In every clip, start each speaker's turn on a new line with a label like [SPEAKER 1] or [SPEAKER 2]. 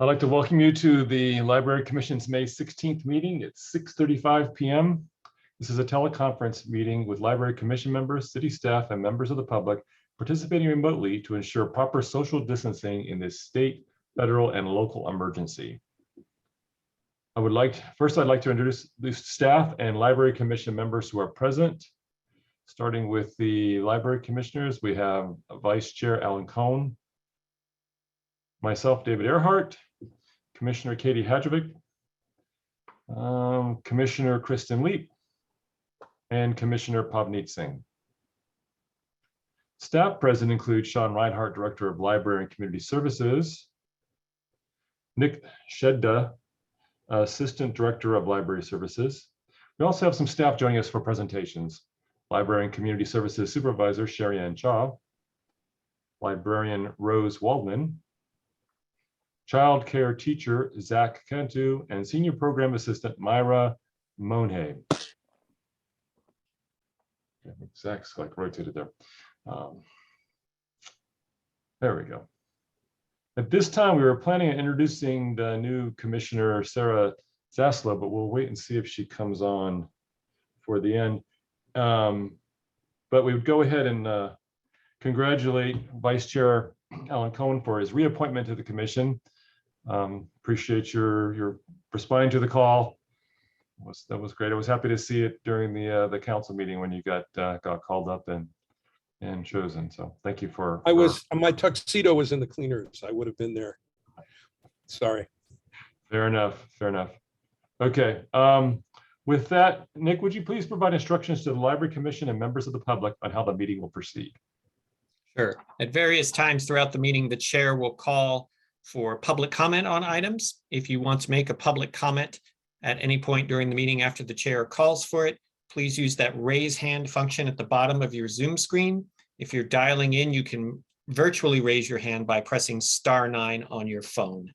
[SPEAKER 1] I'd like to welcome you to the Library Commission's May 16th meeting at 6:35 p.m. This is a teleconference meeting with Library Commission members, city staff, and members of the public participating remotely to ensure proper social distancing in this state, federal, and local emergency. I'd like to introduce the staff and Library Commission members who are present. Starting with the Library Commissioners, we have Vice Chair Alan Cohn, myself, David Earhart, Commissioner Katie Hadrovic, Commissioner Kristen Leap, and Commissioner Pavneet Singh. Staff present include Sean Reinhart, Director of Library and Community Services, Nick Shedda, Assistant Director of Library Services. We also have some staff joining us for presentations. Library and Community Services Supervisor Sherry Ann Chaw, Librarian Rose Waldman, Child Care Teacher Zach Cantu, and Senior Program Assistant Myra Monhay. Zach's like rotated there. There we go. At this time, we were planning on introducing the new Commissioner, Sarah Zaslow, but we'll wait and see if she comes on for the end. But we would go ahead and congratulate Vice Chair Alan Cohn for his reappointment to the Commission. Appreciate your responding to the call. That was great. I was happy to see it during the council meeting when you got called up and chosen. So thank you for.
[SPEAKER 2] My tuxedo was in the cleaners. I would have been there. Sorry.
[SPEAKER 1] Fair enough. Fair enough. Okay. With that, Nick, would you please provide instructions to the Library Commission and members of the public on how the meeting will proceed?
[SPEAKER 3] Sure. At various times throughout the meeting, the chair will call for public comment on items. If you want to make a public comment at any point during the meeting after the chair calls for it, please use that raise hand function at the bottom of your Zoom screen. If you're dialing in, you can virtually raise your hand by pressing *9 on your phone.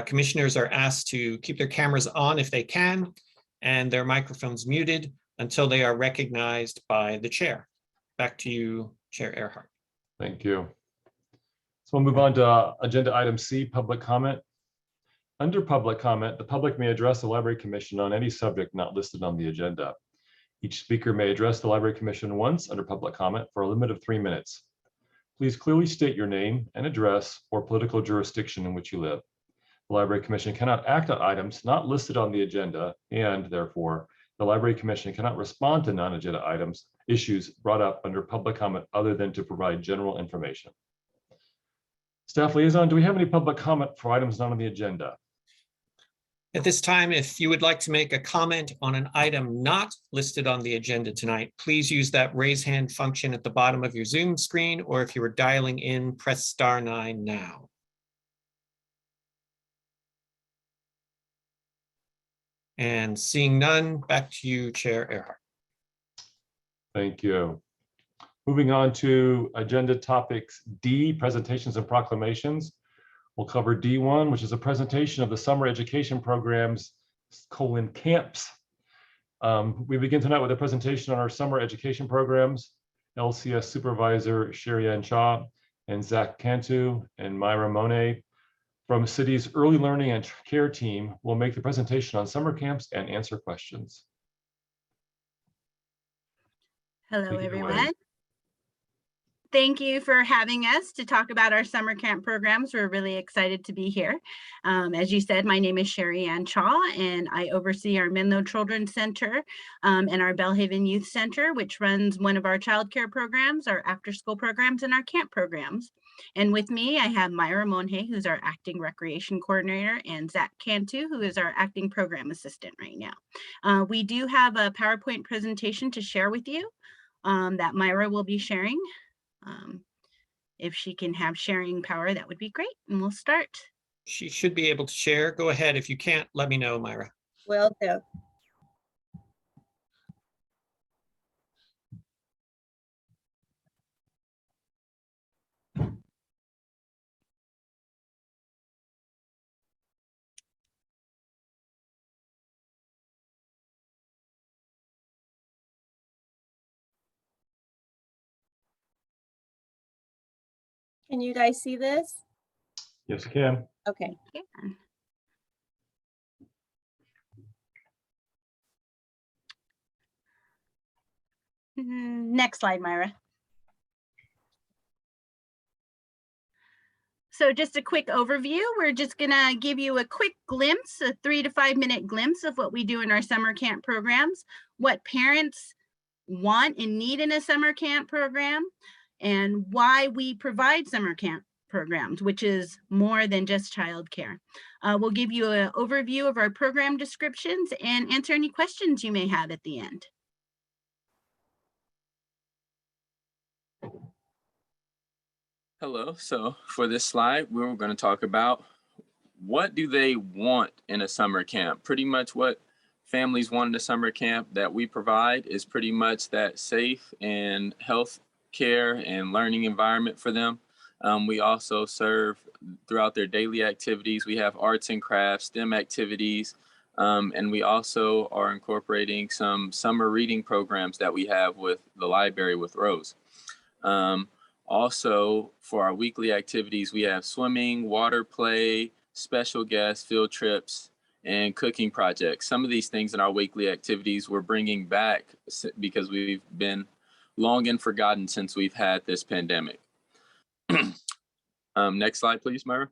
[SPEAKER 3] Commissioners are asked to keep their cameras on if they can, and their microphones muted until they are recognized by the chair. Back to you, Chair Earhart.
[SPEAKER 1] Thank you. So we'll move on to agenda item C, public comment. Under public comment, the public may address the Library Commission on any subject not listed on the agenda. Each speaker may address the Library Commission once under public comment for a limit of 3 minutes. Please clearly state your name and address or political jurisdiction in which you live. The Library Commission cannot act on items not listed on the agenda, and therefore, the Library Commission cannot respond to non-agenda issues brought up under public comment other than to provide general information. Staff liaison, do we have any public comment for items not on the agenda?
[SPEAKER 3] At this time, if you would like to make a comment on an item not listed on the agenda tonight, please use that raise hand function at the bottom of your Zoom screen, or if you were dialing in, press *9 now. And seeing none, back to you, Chair Earhart.
[SPEAKER 1] Thank you. Moving on to agenda topics D, presentations and proclamations. We'll cover D1, which is a presentation of the summer education programs, camps. We begin tonight with a presentation on our summer education programs. LCS Supervisor Sherry Ann Chaw and Zach Cantu and Myra Monhay from City's Early Learning and Care team will make the presentation on summer camps and answer questions.
[SPEAKER 4] Hello, everyone. Thank you for having us to talk about our summer camp programs. We're really excited to be here. As you said, my name is Sherry Ann Chaw, and I oversee our Menlo Children's Center and our Bellhaven Youth Center, which runs one of our child care programs, our after-school programs, and our camp programs. And with me, I have Myra Monhay, who's our acting recreation coordinator, and Zach Cantu, who is our acting program assistant right now. We do have a PowerPoint presentation to share with you that Myra will be sharing. If she can have sharing power, that would be great. And we'll start.
[SPEAKER 3] She should be able to share. Go ahead. If you can't, let me know, Myra.
[SPEAKER 4] Will do.
[SPEAKER 5] Can you guys see this?
[SPEAKER 1] Yes, you can.
[SPEAKER 5] Okay.
[SPEAKER 4] Yeah. Next slide, Myra. So just a quick overview. We're just gonna give you a quick glimpse, a 3 to 5 minute glimpse of what we do in our summer camp programs, what parents want and need in a summer camp program, and why we provide summer camp programs, which is more than just childcare. We'll give you an overview of our program descriptions and answer any questions you may have at the end.
[SPEAKER 6] Hello, so for this slide, we're going to talk about what do they want in a summer camp. Pretty much what families want in a summer camp that we provide is pretty much that safe and health care and learning environment for them. We also serve throughout their daily activities. We have arts and crafts, STEM activities, and we also are incorporating some summer reading programs that we have with the library with Rose. Also, for our weekly activities, we have swimming, water play, special guests, field trips, and cooking projects. Some of these things in our weekly activities we're bringing back because we've been long and forgotten since we've had this pandemic. Next slide, please, Myra.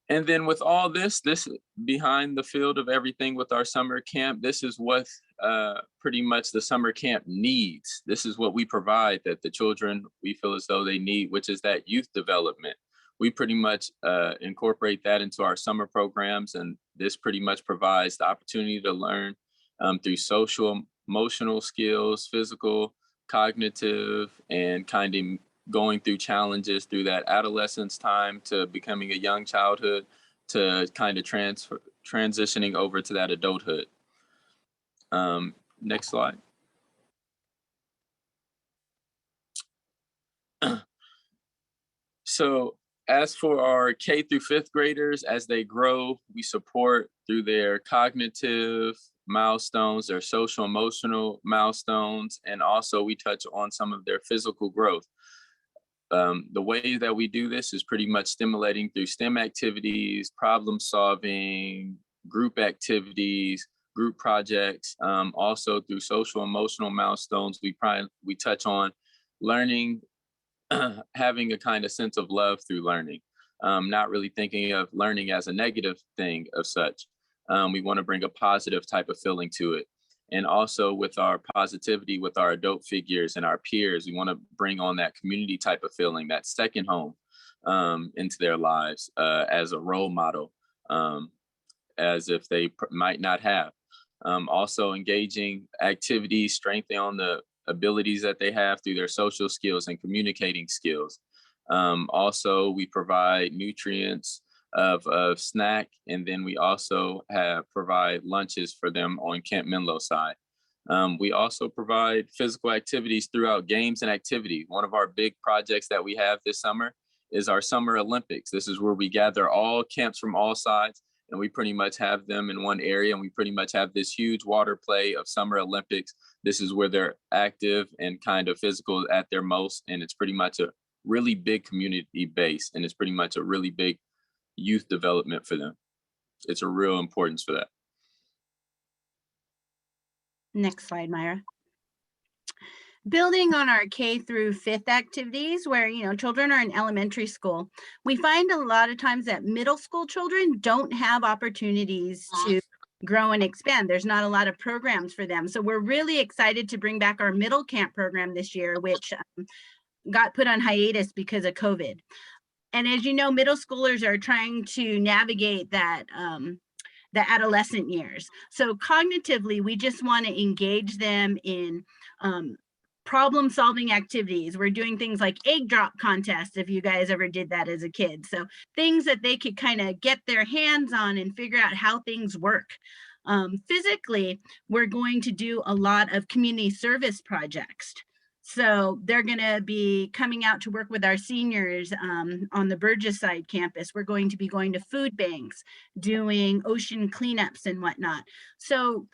[SPEAKER 6] And then with all this behind the field of everything with our summer camp, this is what pretty much the summer camp needs. This is what we provide that the children, we feel as though they need, which is that youth development. We pretty much incorporate that into our summer programs, and this pretty much provides the opportunity to learn through social, emotional skills, physical, cognitive, and kind of going through challenges through that adolescence time to becoming a young childhood to kind of transitioning over to that adulthood. Next slide. So as for our K through 5th graders, as they grow, we support through their cognitive milestones, their social emotional milestones, and also we touch on some of their physical growth. The way that we do this is pretty much stimulating through STEM activities, problem solving, group activities, group projects, also through social emotional milestones. We touch on learning, having a kind of sense of love through learning, not really thinking of learning as a negative thing of such. We want to bring a positive type of feeling to it. And also with our positivity, with our adult figures and our peers, we want to bring on that community type of feeling, that second home into their lives as a role model, as if they might not have. Also engaging activities, strengthening on the abilities that they have through their social skills and communicating skills. Also, we provide nutrients of snack, and then we also provide lunches for them on Camp Menlo side. We also provide physical activities throughout games and activities. One of our big projects that we have this summer is our Summer Olympics. This is where we gather all camps from all sides, and we pretty much have them in one area, and we pretty much have this huge water play of Summer Olympics. This is where they're active and kind of physical at their most, and it's pretty much a really big community base, and it's pretty much a really big youth development for them. It's a real importance for that.
[SPEAKER 4] Next slide, Myra. Building on our K through 5th activities where, children are in elementary school, we find a lot of times that middle school children don't have opportunities to grow and expand. There's not a lot of programs for them. So we're really excited to bring back our middle camp program this year, which got put on hiatus because of COVID. And as you know, middle schoolers are trying to navigate that the adolescent years. So cognitively, we just want to engage them in problem solving activities. We're doing things like egg drop contests, if you guys ever did that as a kid. So things that they could kind of get their hands on and figure out how things work. Physically, we're going to do a lot of community service projects. So they're going to be coming out to work with our seniors on the Burgess side campus. We're going to be going to food banks, doing ocean cleanups and whatnot. So,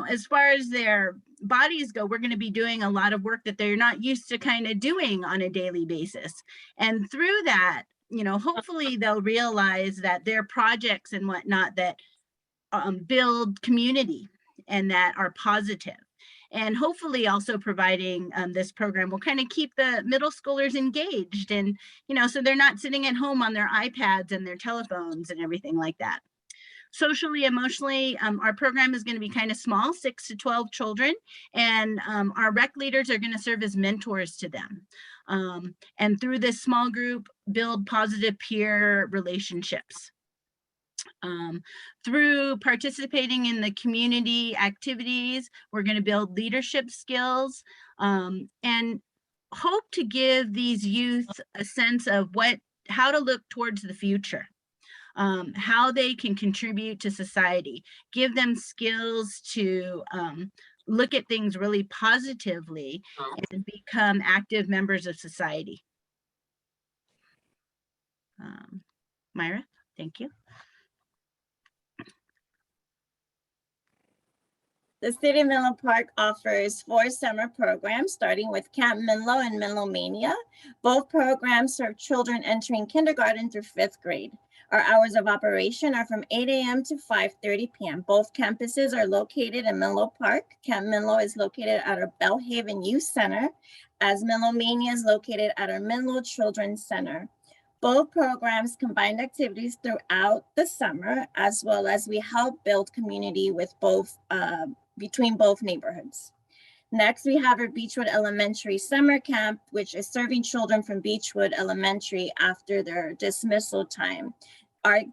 [SPEAKER 4] as far as their bodies go, we're going to be doing a lot of work that they're not used to kind of doing on a daily basis. And through that, hopefully they'll realize that their projects and whatnot that build community and that are positive. And hopefully also providing this program will kind of keep the middle schoolers engaged, and so they're not sitting at home on their iPads and their telephones and everything like that. Socially, emotionally, our program is going to be kind of small, 6 to 12 children, and our rec leaders are going to serve as mentors to them. And through this small group, build positive peer relationships. Through participating in the community activities, we're going to build leadership skills and hope to give these youth a sense of how to look towards the future, how they can contribute to society, give them skills to look at things really positively and become active members of society. Myra, thank you.
[SPEAKER 5] The City of Menlo Park offers 4 summer programs, starting with Camp Menlo and Menlo Mania. Both programs serve children entering kindergarten through 5th grade. Our hours of operation are from 8 a.m. to 5:30 p.m. Both campuses are located in Menlo Park. Camp Menlo is located at our Bellhaven Youth Center, as Menlo Mania is located at our Menlo Children's Center. Both programs combine activities throughout the summer, as well as we help build community with between both neighborhoods. Next, we have our Beechwood Elementary Summer Camp, which is serving children from Beechwood Elementary after their dismissal time.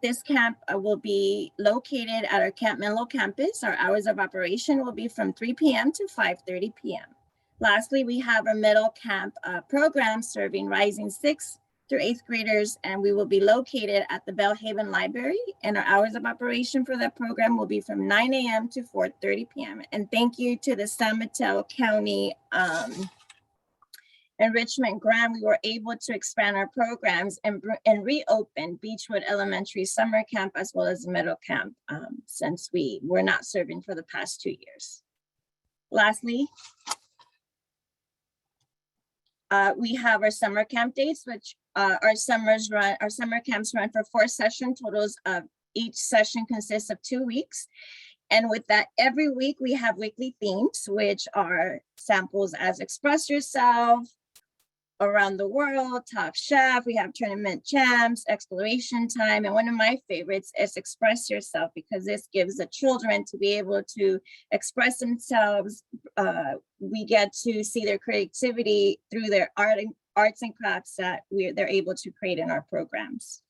[SPEAKER 5] This camp will be located at our Camp Menlo campus. Our hours of operation will be from 3 p.m. to 5:30 p.m. Lastly, we have our middle camp program serving rising 6th through 8th graders, and we will be located at the Bellhaven Library, and our hours of operation for that program will be from 9 a.m. to 4:30 p.m. And thank you to the San Mateo County Enrichment Grant, we were able to expand our programs and reopen Beechwood Elementary Summer Camp as well as Middle Camp since we were not serving for the past 2 years. Lastly, we have our summer camp dates, which our summer camps run for 4 session totals of each session consists of 2 weeks. And with that, every week we have weekly themes, which are samples as Express Yourself, Around the World, Top Chef, we have Tournament Champs, Exploration Time, and one of my favorites is Express Yourself, because this gives the children to be able to express themselves. We get to see their creativity through their arts and crafts that they're able to create in our programs.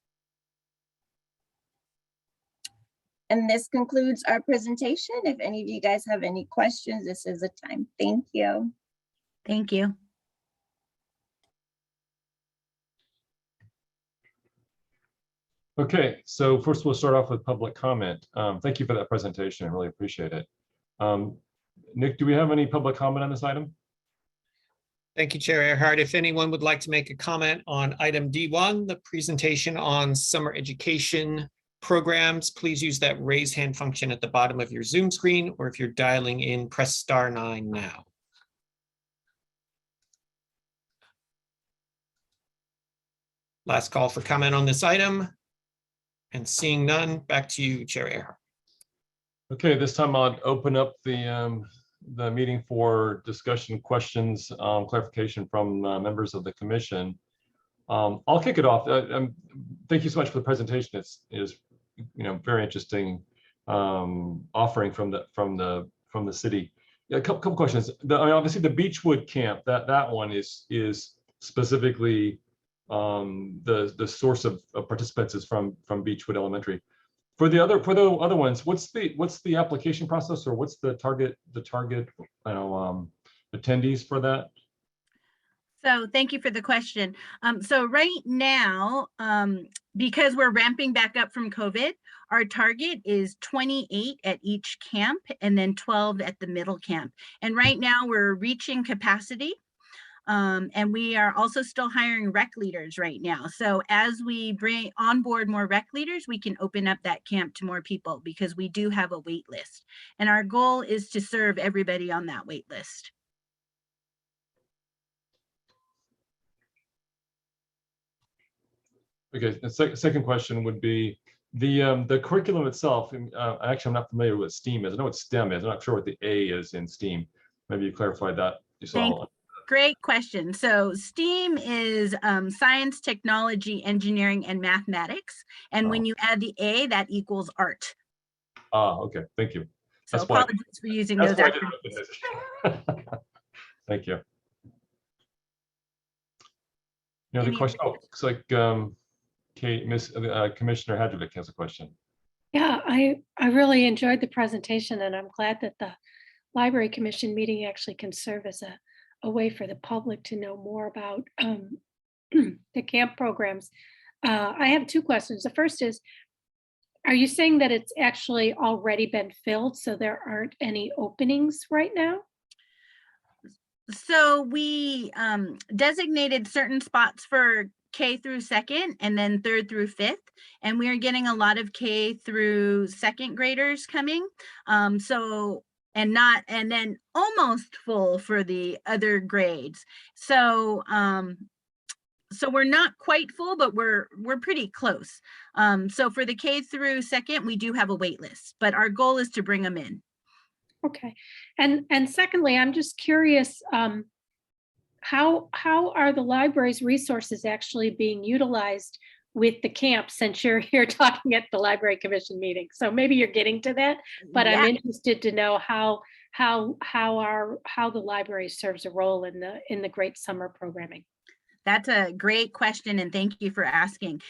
[SPEAKER 5] And this concludes our presentation. If any of you guys have any questions, this is the time. Thank you.
[SPEAKER 4] Thank you.
[SPEAKER 1] Okay, so first we'll start off with public comment. Thank you for that presentation. I really appreciate it. Nick, do we have any public comment on this item?
[SPEAKER 3] Thank you, Chair Earhart. If anyone would like to make a comment on item D1, the presentation on summer education programs, please use that raise hand function at the bottom of your Zoom screen, or if you're dialing in, press *9 now. Last call for comment on this item. And seeing none, back to you, Chair Earhart.
[SPEAKER 1] Okay, this time I'll open up the meeting for discussion, questions, clarification from members of the commission. I'll kick it off. Thank you so much for the presentation. It is very interesting offering from the city. Yeah, a couple questions. Obviously the Beechwood camp, that one is specifically the source of participants is from Beechwood Elementary. For the other ones, what's the application process, or what's the target attendees for that?
[SPEAKER 4] So thank you for the question. So right now, because we're ramping back up from COVID, our target is 28 at each camp and then 12 at the middle camp. And right now we're reaching capacity. And we are also still hiring rec leaders right now. So as we bring on board more rec leaders, we can open up that camp to more people because we do have a wait list. And our goal is to serve everybody on that wait list.
[SPEAKER 1] Okay, the second question would be the curriculum itself. Actually, I'm not familiar with what STEAM is. I know what STEM is. I'm not sure what the A is in STEAM. Maybe you clarify that.
[SPEAKER 4] Great question. So STEAM is science, technology, engineering, and mathematics. And when you add the A, that equals art.
[SPEAKER 1] Okay, thank you.
[SPEAKER 4] So apologies for using those acronyms.
[SPEAKER 1] Thank you. Any other question? Oh, looks like Commissioner Hadrovic has a question.
[SPEAKER 7] Yeah, I really enjoyed the presentation, and I'm glad that the Library Commission meeting actually can serve as a way for the public to know more about the camp programs. I have two questions. The first is, are you saying that it's actually already been filled, so there aren't any openings right now?
[SPEAKER 4] So we designated certain spots for K through second and then third through fifth. And we are getting a lot of K through second graders coming. And then almost full for the other grades. So so we're not quite full, but we're pretty close. So for the K through second, we do have a wait list, but our goal is to bring them in.
[SPEAKER 7] Okay. And secondly, I'm just curious, how are the library's resources actually being utilized with the camp, since you're here talking at the Library Commission meeting? So maybe you're getting to that, but yeah. I'm interested to know how the library serves a role in the great summer programming.
[SPEAKER 4] That's a great question, and thank you for asking.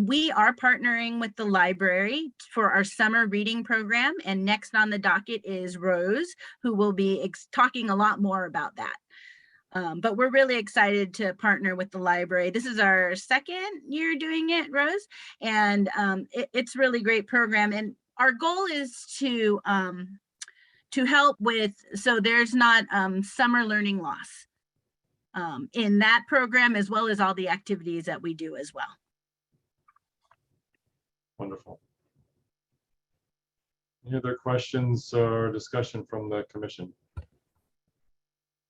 [SPEAKER 4] We are partnering with the library for our summer reading program, and next on the docket is Rose, who will be talking a lot more about that. But we're really excited to partner with the library. This is our second year doing it, Rose, and it's really great program. And our goal is to help with, so there's not summer learning loss in that program, as well as all the activities that we do as well.
[SPEAKER 1] Wonderful. Any other questions or discussion from the commission?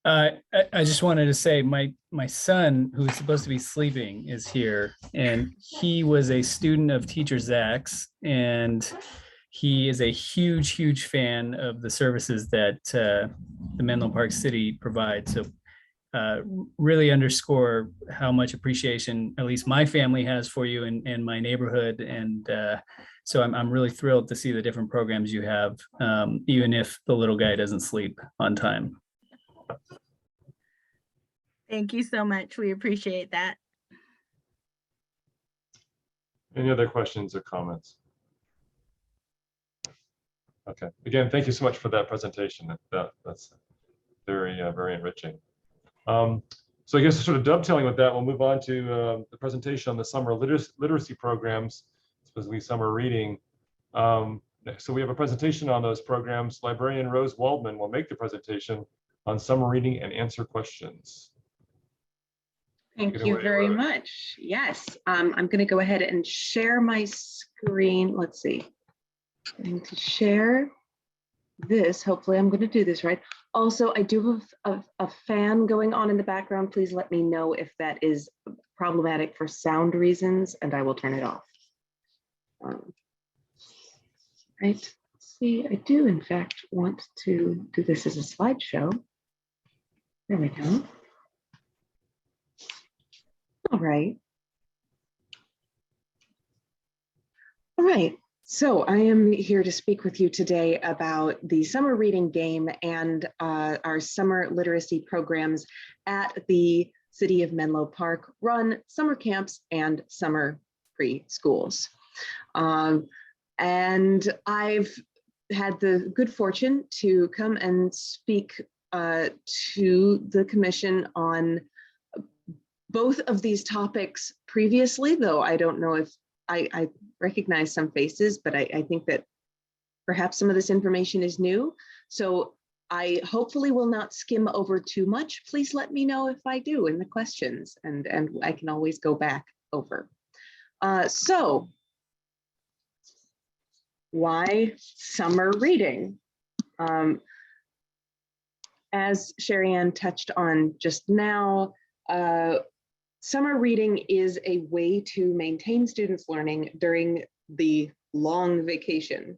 [SPEAKER 8] I just wanted to say my son, who's supposed to be sleeping, is here, and he was a student of Teacher Zach's, and he is a huge fan of the services that the Menlo Park City provides. So really underscore how much appreciation at least my family has for you and my neighborhood. And so I'm really thrilled to see the different programs you have, even if the little guy doesn't sleep on time.
[SPEAKER 4] Thank you so much. We appreciate that.
[SPEAKER 1] Any other questions or comments? Okay. Again, thank you so much for that presentation. That's very enriching. So I guess sort of dovetailing with that, we'll move on to the presentation on the summer literacy programs, specifically summer reading. So we have a presentation on those programs. Librarian Rose Waldman will make the presentation on summer reading and answer questions.
[SPEAKER 9] Thank you very much. Yes, I'm going to go ahead and share my screen. Let's see. I'm going to share this. Hopefully I'm going to do this right. Also, I do have a fan going on in the background. Please let me know if that is problematic for sound reasons, and I will turn it off. Right. Let's see, I do in fact want to do this as a slideshow. There we go. All right. All right. So I am here to speak with you today about the summer reading game and our summer literacy programs at the City of Menlo Park run summer camps and summer preschools. And I've had the good fortune to come and speak to the commission on both of these topics previously, though I don't know if I recognize some faces, but I think that perhaps some of this information is new. So I hopefully will not skim over too much. Please let me know if I do in the questions, and I can always go back over. So why summer reading? As Sherry Ann touched on just now, summer reading is a way to maintain students' learning during the long vacation.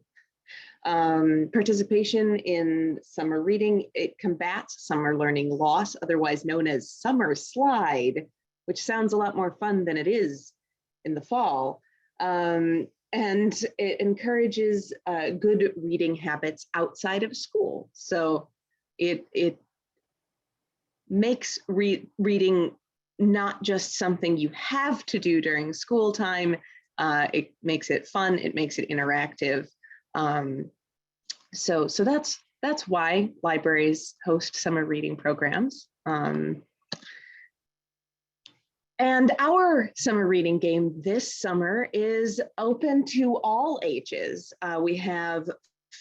[SPEAKER 9] Participation in summer reading, it combats summer learning loss, otherwise known as summer slide, which sounds a lot more fun than it is in the fall. And it encourages good reading habits outside of school. So it makes reading not just something you have to do during school time. It makes it fun, it makes it interactive. So that's why libraries host summer reading programs. And our summer reading game this summer is open to all ages. We have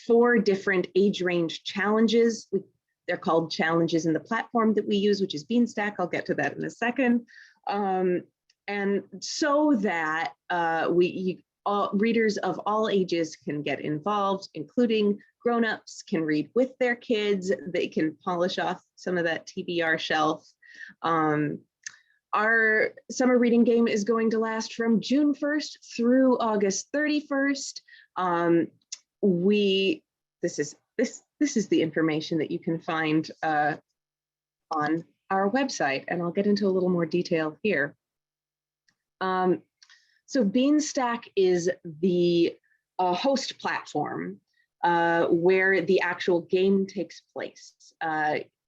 [SPEAKER 9] 4 different age range challenges. They're called challenges in the platform that we use, which is Beanstack. I'll get to that in a second. And so that readers of all ages can get involved, including grown-ups can read with their kids. They can polish off some of that TBR shelf. Our summer reading game is going to last from June 1st through August 31st. This is the information that you can find on our website, and I'll get into a little more detail here. So Beanstack is the host platform where the actual game takes place.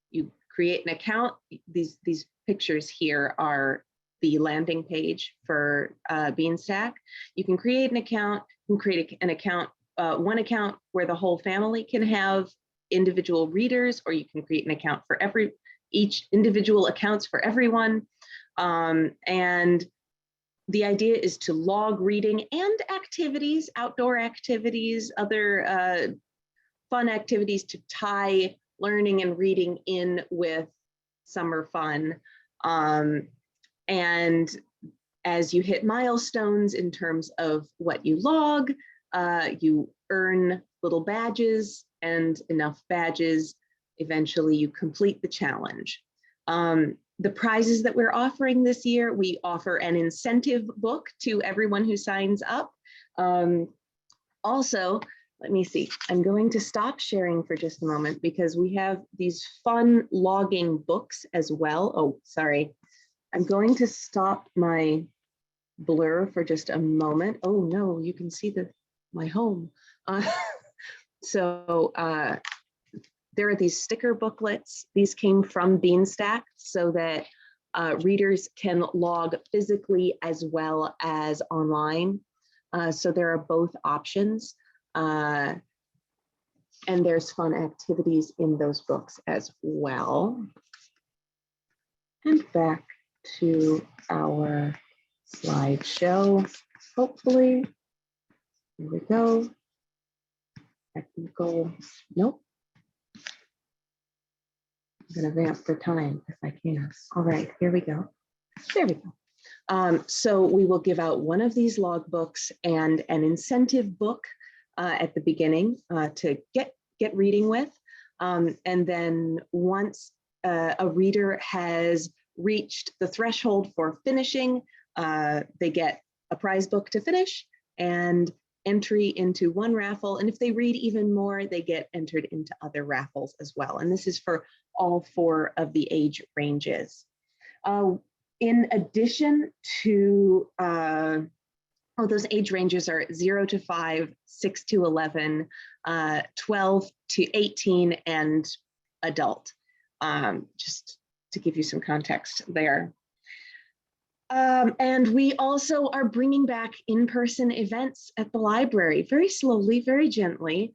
[SPEAKER 9] You create an account. These pictures here are the landing page for Beanstack. You can create an account. You can create an account, one account where the whole family can have individual readers, or you can create an account for each individual accounts for everyone. And the idea is to log reading and activities, outdoor activities, other fun activities to tie learning and reading in with summer fun. And as you hit milestones in terms of what you log, you earn little badges, and enough badges, eventually you complete the challenge. The prizes that we're offering this year, we offer an incentive book to everyone who signs up. Also, let me see, I'm going to stop sharing for just a moment because we have these fun logging books as well. Oh, sorry. I'm going to stop my blur for just a moment. Oh no, you can see my home. There are these sticker booklets. These came from Beanstack so that readers can log physically as well as online. So there are both options. And there's fun activities in those books as well. And back to our slideshow, hopefully. Here we go. Technical, nope. I'm gonna vamp for time if I can. All right, here we go. There we go. So we will give out one of these log books and an incentive book at the beginning to get reading with. And then once a reader has reached the threshold for finishing, they get a prize book to finish and entry into one raffle. And if they read even more, they get entered into other raffles as well. And this is for all 4 of the age ranges. In addition to, those age ranges are 0 to 5, 6 to 11, 12 to 18, and adult, just to give you some context there. And we also are bringing back in-person events at the library, very slowly, very gently.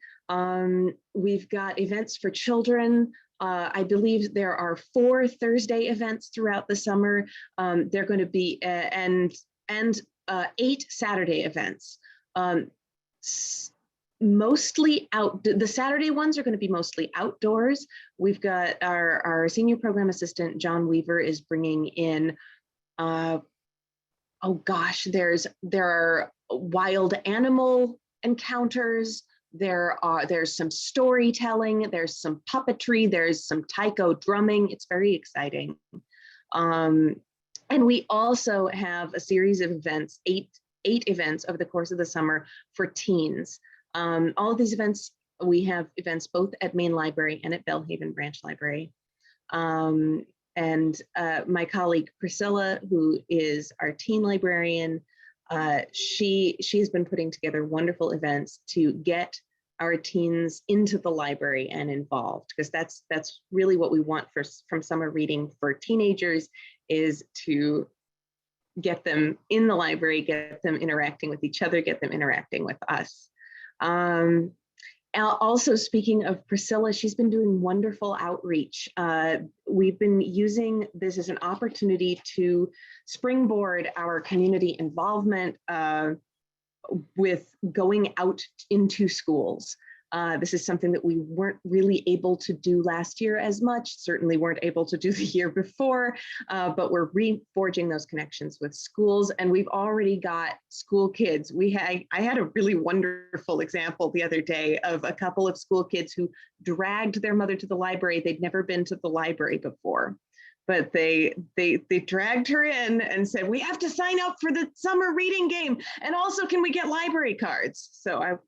[SPEAKER 9] We've got events for children. I believe there are 4 Thursday events throughout the summer. They're going to be, and 8 Saturday events. mostly out. The Saturday ones are going to be mostly outdoors. We've got our senior program assistant, John Weaver, is bringing in, oh gosh, there are wild animal encounters. There's some storytelling, there's some puppetry, there's some taiko drumming. It's very exciting. And we also have a series of events, eight events over the course of the summer for teens. All of these events, we have events both at Main Library and at Bellhaven Branch Library. And my colleague Priscilla, who is our teen librarian, she's been putting together wonderful events to get our teens into the library and involved, because that's really what we want from summer reading for teenagers, is to get them in the library, get them interacting with each other, get them interacting with us. Also, speaking of Priscilla, she's been doing wonderful outreach. We've been using this as an opportunity to springboard our community involvement with going out into schools. This is something that we weren't really able to do last year as much, certainly weren't able to do the year before, but we're reforging those connections with schools, and we've already got school kids. I had a really wonderful example the other day of a couple of school kids who dragged their mother to the library. They'd never been to the library before, but they dragged her in and said, we have to sign up for the summer reading game, and also can we get library cards? So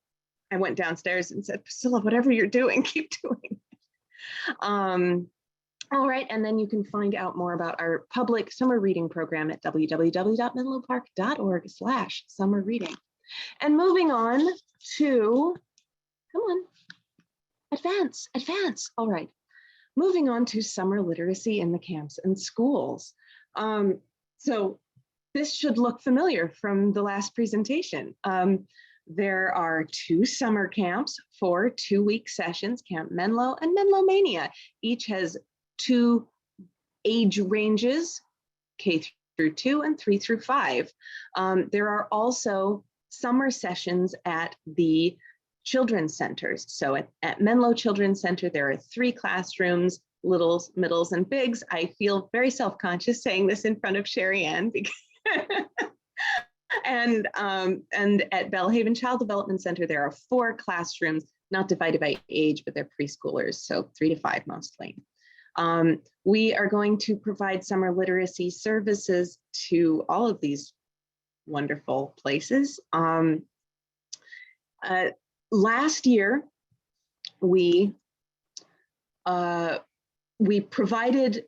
[SPEAKER 9] I went downstairs and said, Priscilla, whatever you're doing, keep doing it. All right, and then you can find out more about our public summer reading program at www.menlopark.org/summer reading. And moving on to, come on, advance. All right, moving on to summer literacy in the camps and schools. So this should look familiar from the last presentation. There are 2 summer camps for 2-week sessions, Camp Menlo and Menlo Mania. Each has 2 age ranges, K through 2 and 3 through 5. There are also summer sessions at the children's centers. So at Menlo Children's Center, there are 3 classrooms, littles, middles, and bigs. I feel very self-conscious saying this in front of Sherry Ann because and at Bellhaven Child Development Center, there are 4 classrooms, not divided by age, but they're preschoolers, so 3 to 5 mostly. We are going to provide summer literacy services to all of these wonderful places. Last year, we provided,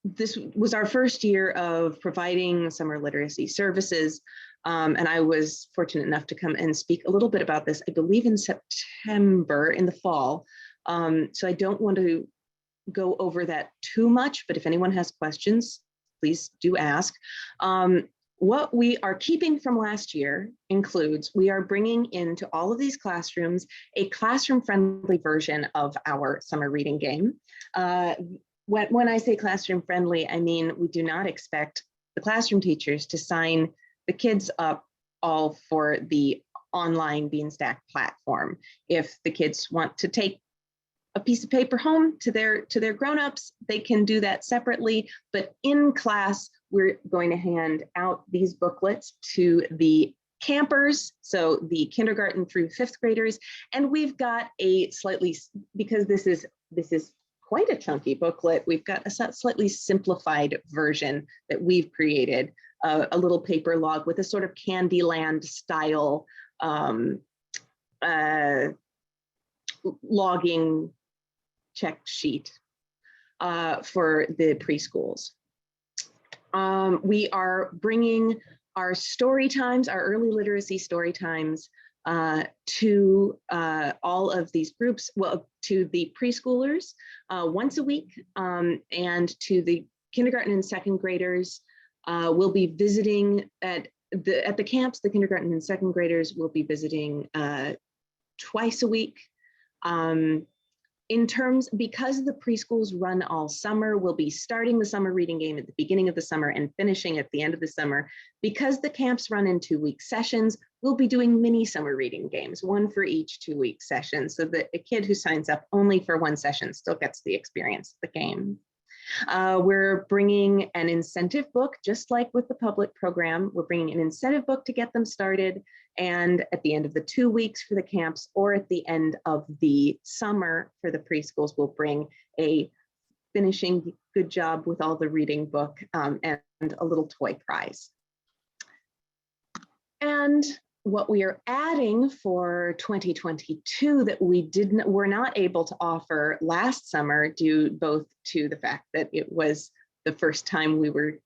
[SPEAKER 9] this was our first year of providing summer literacy services. And I was fortunate enough to come and speak a little bit about this, I believe in September, in the fall. So I don't want to go over that too much, but if anyone has questions, please do ask. What we are keeping from last year includes, we are bringing into all of these classrooms a classroom-friendly version of our summer reading game. When I say classroom-friendly, I mean we do not expect the classroom teachers to sign the kids up all for the online Beanstack platform. If the kids want to take a piece of paper home to their grown-ups, they can do that separately, but in class, we're going to hand out these booklets to the campers, so the kindergarten through 5th graders, and we've got a slightly, because this is quite a chunky booklet, we've got a slightly simplified version that we've created, a little paper log with a sort of Candyland style logging check sheet for the preschools. We are bringing our story times, our early literacy story times, to all of these groups, well, to the preschoolers once a week, and to the kindergarten and 2nd graders. We'll be visiting at the camps. The kindergarten and 2nd graders will be visiting twice a week. In terms, because the preschools run all summer, we'll be starting the summer reading game at the beginning of the summer and finishing at the end of the summer. Because the camps run in 2-week sessions, we'll be doing mini summer reading games, one for each 2-week session, so that a kid who signs up only for one session still gets the experience of the game. We're bringing an incentive book, just like with the public program. We're bringing an incentive book to get them started. And at the end of the 2 weeks for the camps, or at the end of the summer for the preschools, we'll bring a finishing good job with all the reading book and a little toy prize. And what we are adding for 2022 that were not able to offer last summer, due both to the fact that it was the first time we were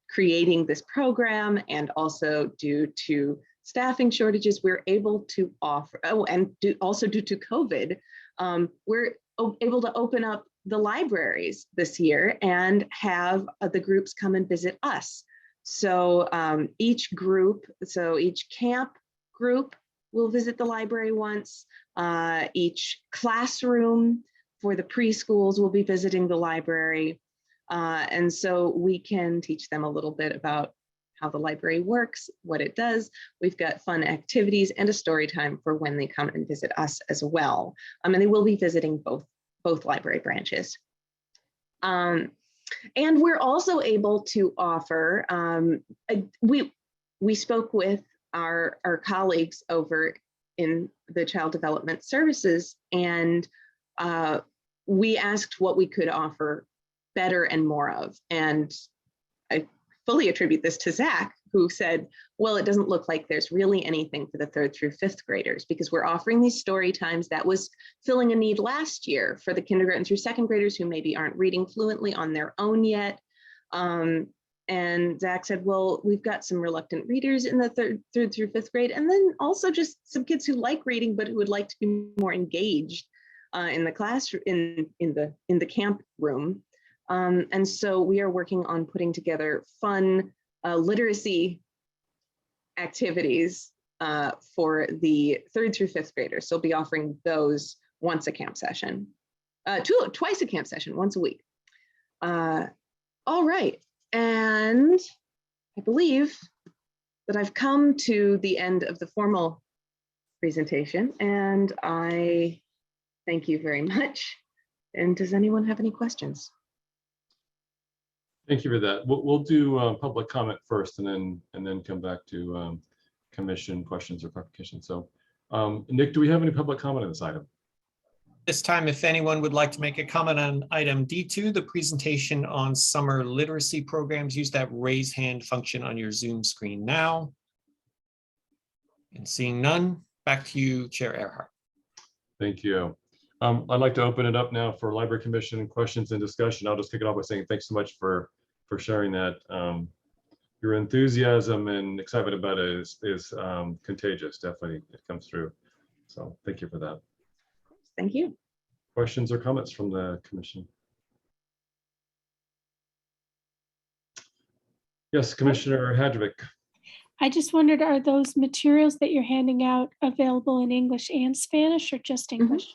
[SPEAKER 9] creating this program and also due to staffing shortages, we're able to offer, also due to COVID, we're able to open up the libraries this year and have the groups come and visit us. So each camp group will visit the library once. Each classroom for the preschools will be visiting the library. And so we can teach them a little bit about how the library works, what it does. We've got fun activities and a story time for when they come and visit us as well. And they will be visiting both library branches. And we're also able to offer, we spoke with our colleagues over in the Child Development Services, and we asked what we could offer better and more of. And I fully attribute this to Zach, who said, well, it doesn't look like there's really anything for the 3rd through 5th graders, because we're offering these story times. That was filling a need last year for the kindergarten through 2nd graders who maybe aren't reading fluently on their own yet. And Zach said, well, we've got some reluctant readers in the 3rd through 5th grade, and then also just some kids who like reading but who would like to be more engaged in the classroom, in the camp room. And so we are working on putting together fun literacy activities for the 3rd through 5th graders. So we'll be offering those once a camp session, twice a camp session, once a week. All right, and I believe that I've come to the end of the formal presentation, and I thank you very much. And does anyone have any questions?
[SPEAKER 1] Thank you for that. We'll do public comment first, and then come back to commission questions or clarification. So, Nick, do we have any public comment on this item?
[SPEAKER 3] This time, if anyone would like to make a comment on item D2, the presentation on summer literacy programs, use that raise hand function on your Zoom screen now. And seeing none, back to you, Chair Earhart. Thank
[SPEAKER 1] you. I'd like to open it up now for Library Commission questions and discussion. I'll just kick it off by saying thanks so much for sharing that. Your enthusiasm and excitement about it is contagious. Definitely, it comes through. So thank you for that.
[SPEAKER 9] Thank you.
[SPEAKER 1] Questions or comments from the commission? Yes, Commissioner Hadrovic.
[SPEAKER 7] I just wondered, are those materials that you're handing out available in English and Spanish, or just English?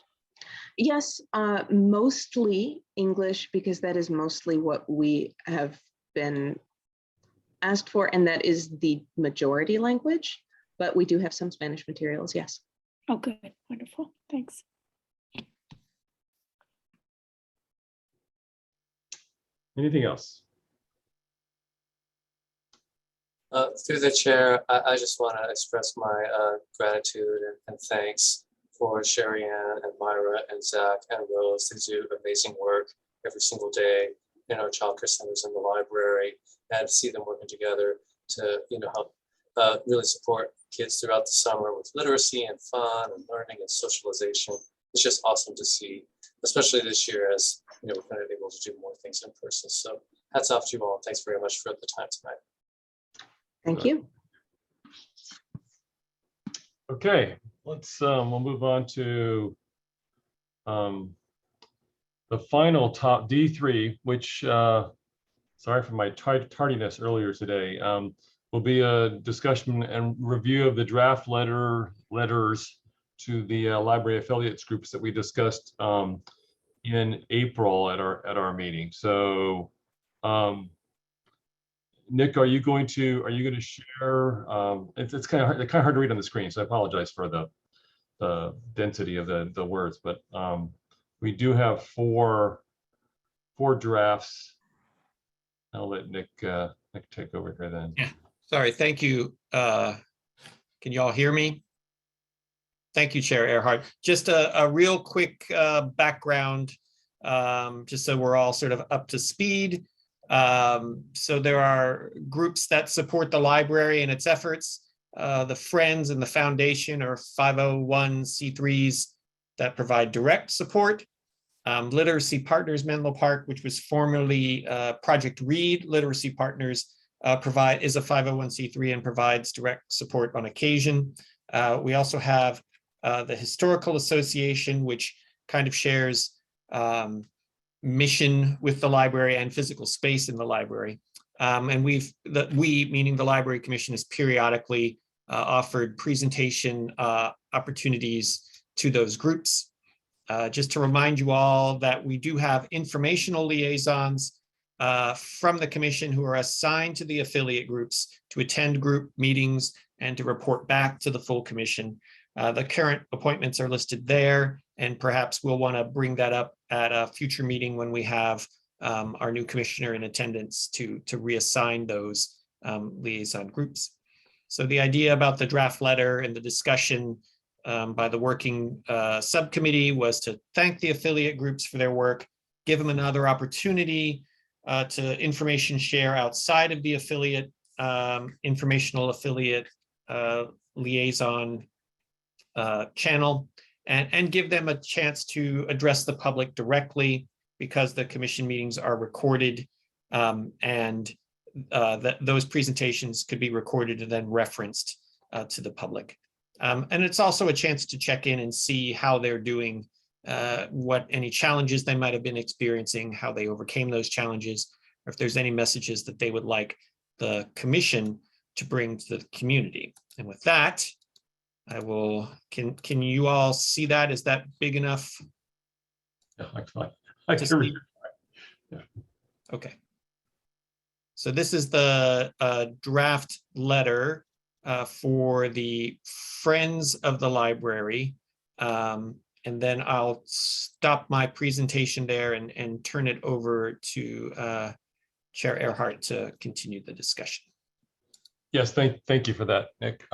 [SPEAKER 9] Yes, mostly English, because that is mostly what we have been asked for, and that is the majority language, but we do have some Spanish materials, yes.
[SPEAKER 7] Oh, good, wonderful, thanks.
[SPEAKER 1] Anything else?
[SPEAKER 10] Through the chair, I just want to express my gratitude and thanks for Sherry Ann and Myra and Zach and Rose. They do amazing work every single day in our childcare centers in the library, and to see them working together to help really support kids throughout the summer with literacy and fun and learning and socialization. It's just awesome to see, especially this year as we're kind of able to do more things in person. So hats off to you all. Thanks very much for the time tonight.
[SPEAKER 9] Thank you.
[SPEAKER 1] Okay, we'll move on to the final top D3, which sorry for my tardiness earlier today, will be a discussion and review of the draft letters to the library affiliates groups that we discussed in April at our meeting. So, Nick, are you going to share? It's kind of hard to read on the screen, so I apologize for the density of the words, but we do have four drafts. I'll let Nick take over here then.
[SPEAKER 3] Yeah, sorry, thank you. Can you all hear me? Thank you, Chair Earhart. Just a real quick background, just so we're all sort of up to speed. So there are groups that support the library and its efforts. The Friends and the Foundation are 501c3s that provide direct support. Literacy Partners Menlo Park, which was formerly Project Read Literacy Partners, is a 501c3 and provides direct support on occasion. We also have the Historical Association, which kind of shares mission with the library and physical space in the library. And we, meaning the Library Commission, has periodically offered presentation opportunities to those groups. Just to remind you all that we do have informational liaisons from the commission who are assigned to the affiliate groups to attend group meetings and to report back to the full commission. The current appointments are listed there, and perhaps we'll want to bring that up at a future meeting when we have our new commissioner in attendance to reassign those liaison groups. So the idea about the draft letter and the discussion by the working subcommittee was to thank the affiliate groups for their work, give them another opportunity to information share outside of the affiliate, informational affiliate liaison channel, and give them a chance to address the public directly, because the commission meetings are recorded, and those presentations could be recorded and then referenced to the public. And it's also a chance to check in and see how they're doing, what any challenges they might have been experiencing, how they overcame those challenges, or if there's any messages that they would like the commission to bring to the community. And with that, I will, can you all see that? Is that big enough?
[SPEAKER 1] Yeah, I can read. Yeah.
[SPEAKER 3] Okay. So this is the draft letter for the Friends of the Library. And then I'll stop my presentation there and turn it over to Chair Earhart to continue the discussion.
[SPEAKER 1] Yes, thank you for that, Nick.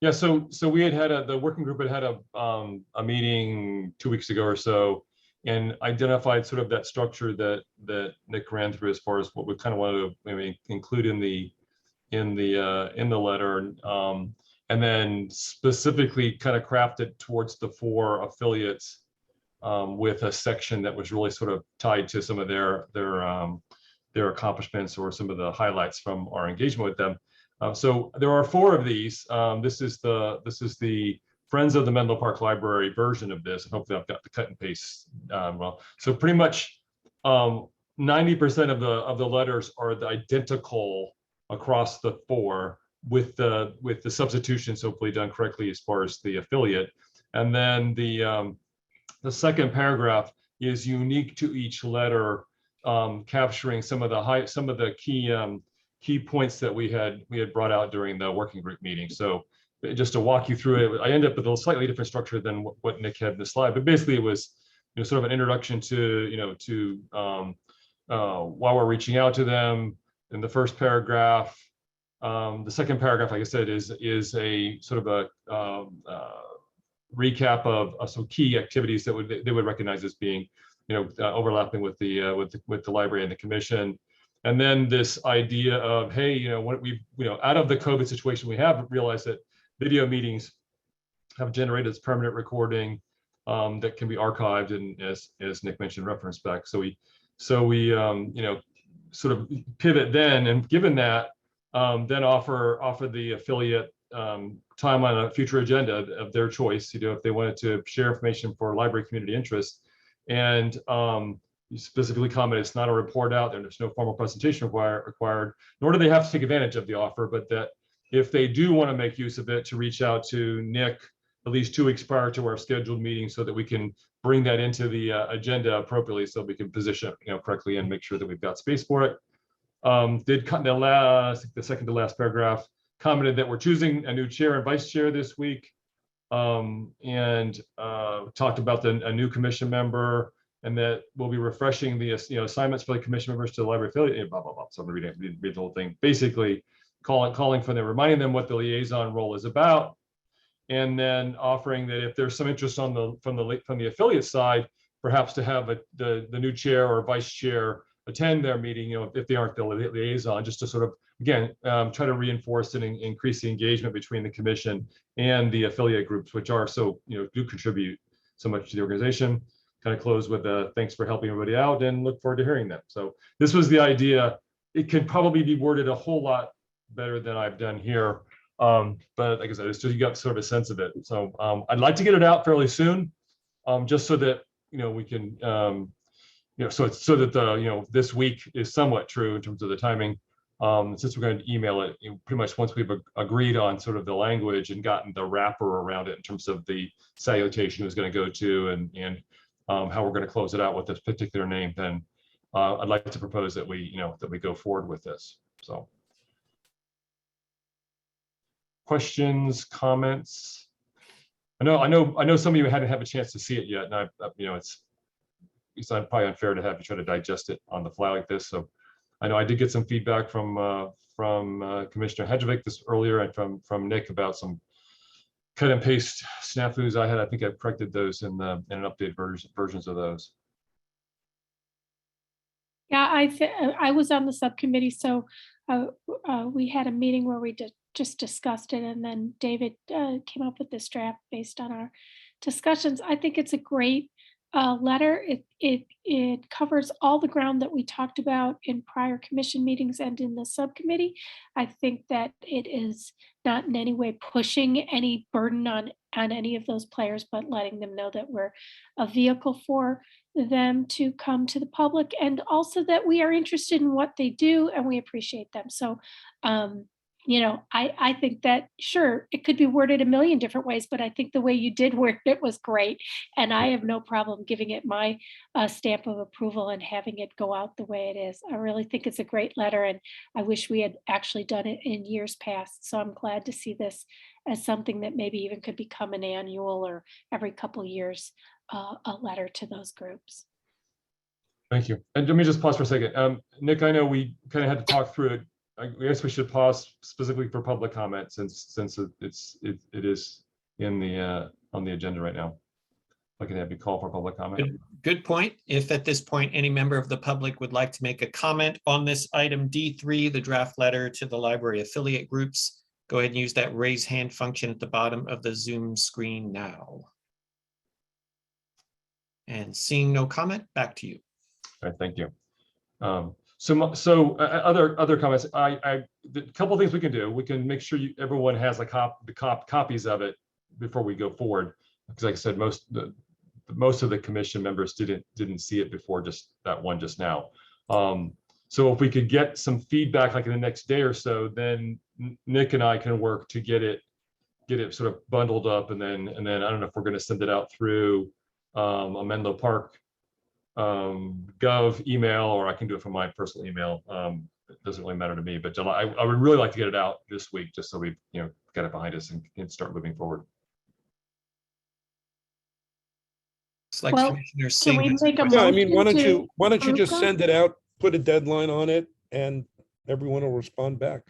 [SPEAKER 1] Yeah, so we had the working group had a meeting 2 weeks ago or so, and identified sort of that structure that Nick ran through as far as what we kind of wanted to maybe include in the letter, and then specifically kind of crafted towards the 4 affiliates with a section that was really sort of tied to some of their accomplishments or some of the highlights from our engagement with them. So there are 4 of these. This is the Friends of the Menlo Park Library version of this. Hopefully I've got the cut and paste well. So pretty much 90% of the letters are identical across the 4, with the substitutions hopefully done correctly as far as the affiliate. And then the second paragraph is unique to each letter, capturing some of the key points that we had brought out during the working group meeting. So just to walk you through it, I end up with a slightly different structure than what Nick had in the slide, but basically it was sort of an introduction to why we're reaching out to them in the first paragraph. The second paragraph, like I said, is a sort of a recap of some key activities that they would recognize as being overlapping with the library and the commission. And then this idea of, hey, what we out of the COVID situation, we have realized that video meetings have generated this permanent recording that can be archived and, as Nick mentioned, reference back. So we sort of pivot then, and given that, then offer the affiliate time on a future agenda of their choice, if they wanted to share information for library community interest. And you specifically comment, it's not a report out there, there's no formal presentation required, nor do they have to take advantage of the offer, but that if they do want to make use of it, to reach out to Nick at least 2 weeks prior to our scheduled meeting so that we can bring that into the agenda appropriately so we can position it, correctly and make sure that we've got space for it. Did cut the second to last paragraph, commented that we're choosing a new chair and vice chair this week, and talked about a new commission member, and that we'll be refreshing the assignments for the commission members to the library affiliate. Blah blah blah. So I'm gonna read the whole thing. Basically, calling for them, reminding them what the liaison role is about, and then offering that if there's some interest from the affiliate side, perhaps to have the new chair or vice chair attend their meeting, if they aren't the liaison, just to sort of, again, try to reinforce and increase the engagement between the commission and the affiliate groups, which are so, do contribute so much to the organization. Kind of close with thanks for helping everybody out and look forward to hearing them. So this was the idea. It could probably be worded a whole lot better than I've done here. But like I said, it's just, you got sort of a sense of it. So I'd like to get it out fairly soon, just so that, we can, so that this week is somewhat true in terms of the timing. Since we're going to email it, pretty much once we've agreed on sort of the language and gotten the wrapper around it in terms of the salutation who's going to go to and how we're going to close it out with this particular name, then I'd like to propose that we go forward with this. So questions, comments? I know some of you hadn't had a chance to see it yet, and it's probably unfair to have you try to digest it on the fly like this. So I know I did get some feedback from Commissioner Hedgevic this earlier, and from Nick about some cut and paste snafus I had. I think I've corrected those in an updated versions of those.
[SPEAKER 7] Yeah, I was on the subcommittee, so we had a meeting where we just discussed it, and then David came up with this draft based on our discussions. I think it's a great letter. It covers all the ground that we talked about in prior commission meetings and in the subcommittee. I think that it is not in any way pushing any burden on any of those players, but letting them know that we're a vehicle for them to come to the public, and also that we are interested in what they do and we appreciate them. So I think that, sure, it could be worded a million different ways, but I think the way you did word it was great. And I have no problem giving it my stamp of approval and having it go out the way it is. I really think it's a great letter, and I wish we had actually done it in years past. So I'm glad to see this as something that maybe even could become an annual or every couple of years, a letter to those groups.
[SPEAKER 1] Thank you. And let me just pause for a second. Nick, I know we kind of had to talk through it. I guess we should pause specifically for public comment since it is in the on the agenda right now. I can have you call for public comment.
[SPEAKER 3] Good point. If at this point any member of the public would like to make a comment on this item D3, the draft letter to the library affiliate groups, go ahead and use that raise hand function at the bottom of the Zoom screen now. And seeing no comment, back to you.
[SPEAKER 1] All right, thank you. So other comments. A couple of things we can do. We can make sure everyone has copies of it before we go forward, because like I said, most of the commission members didn't see it before just now. So if we could get some feedback like in the next day or so, then Nick and I can work to get it sort of bundled up, and then I don't know if we're going to send it out through a Menlo Park gov email, or I can do it from my personal email. It doesn't really matter to me, but I would really like to get it out this week, just so we get it behind us and can start moving forward.
[SPEAKER 3] It's like
[SPEAKER 7] Well,
[SPEAKER 3] Commissioner
[SPEAKER 7] can
[SPEAKER 3] Singh
[SPEAKER 7] we
[SPEAKER 3] has a
[SPEAKER 7] make a
[SPEAKER 3] question.
[SPEAKER 2] Yeah, I mean, why don't
[SPEAKER 7] motion
[SPEAKER 2] you just
[SPEAKER 7] approve
[SPEAKER 2] send it out, put a deadline on it, and everyone will respond back.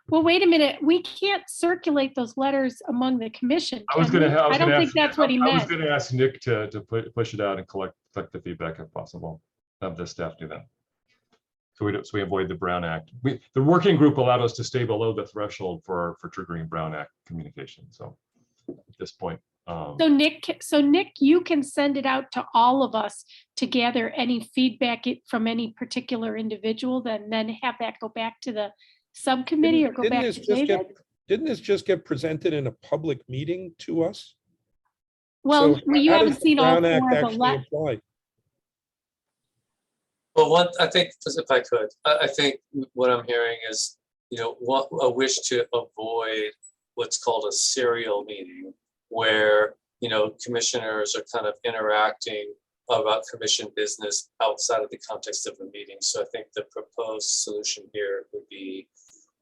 [SPEAKER 7] Well, wait a minute. We can't circulate those letters among the commission.
[SPEAKER 1] I
[SPEAKER 7] don't think that's what he
[SPEAKER 1] I was
[SPEAKER 7] meant.
[SPEAKER 1] going to ask Nick to push it out and collect the feedback if possible. Have the staff do that, so we avoid the Brown Act. The working group allowed us to stay below the threshold for triggering Brown Act communication. So at this point,
[SPEAKER 7] So Nick, you can send it out to all of us to gather any feedback from any particular individual, then have that go back to the subcommittee or go back to David?
[SPEAKER 2] Didn't this just get presented in a public meeting to us?
[SPEAKER 7] Well,
[SPEAKER 2] So
[SPEAKER 7] you
[SPEAKER 2] how
[SPEAKER 7] haven't
[SPEAKER 2] does the
[SPEAKER 7] seen all
[SPEAKER 2] Brown Act
[SPEAKER 7] four of the
[SPEAKER 2] actually apply?
[SPEAKER 10] Well, I think, if I could, I think what I'm hearing is, a wish to avoid what's called a serial meeting, where, commissioners are kind of interacting about commission business outside of the context of a meeting. So I think the proposed solution here would be,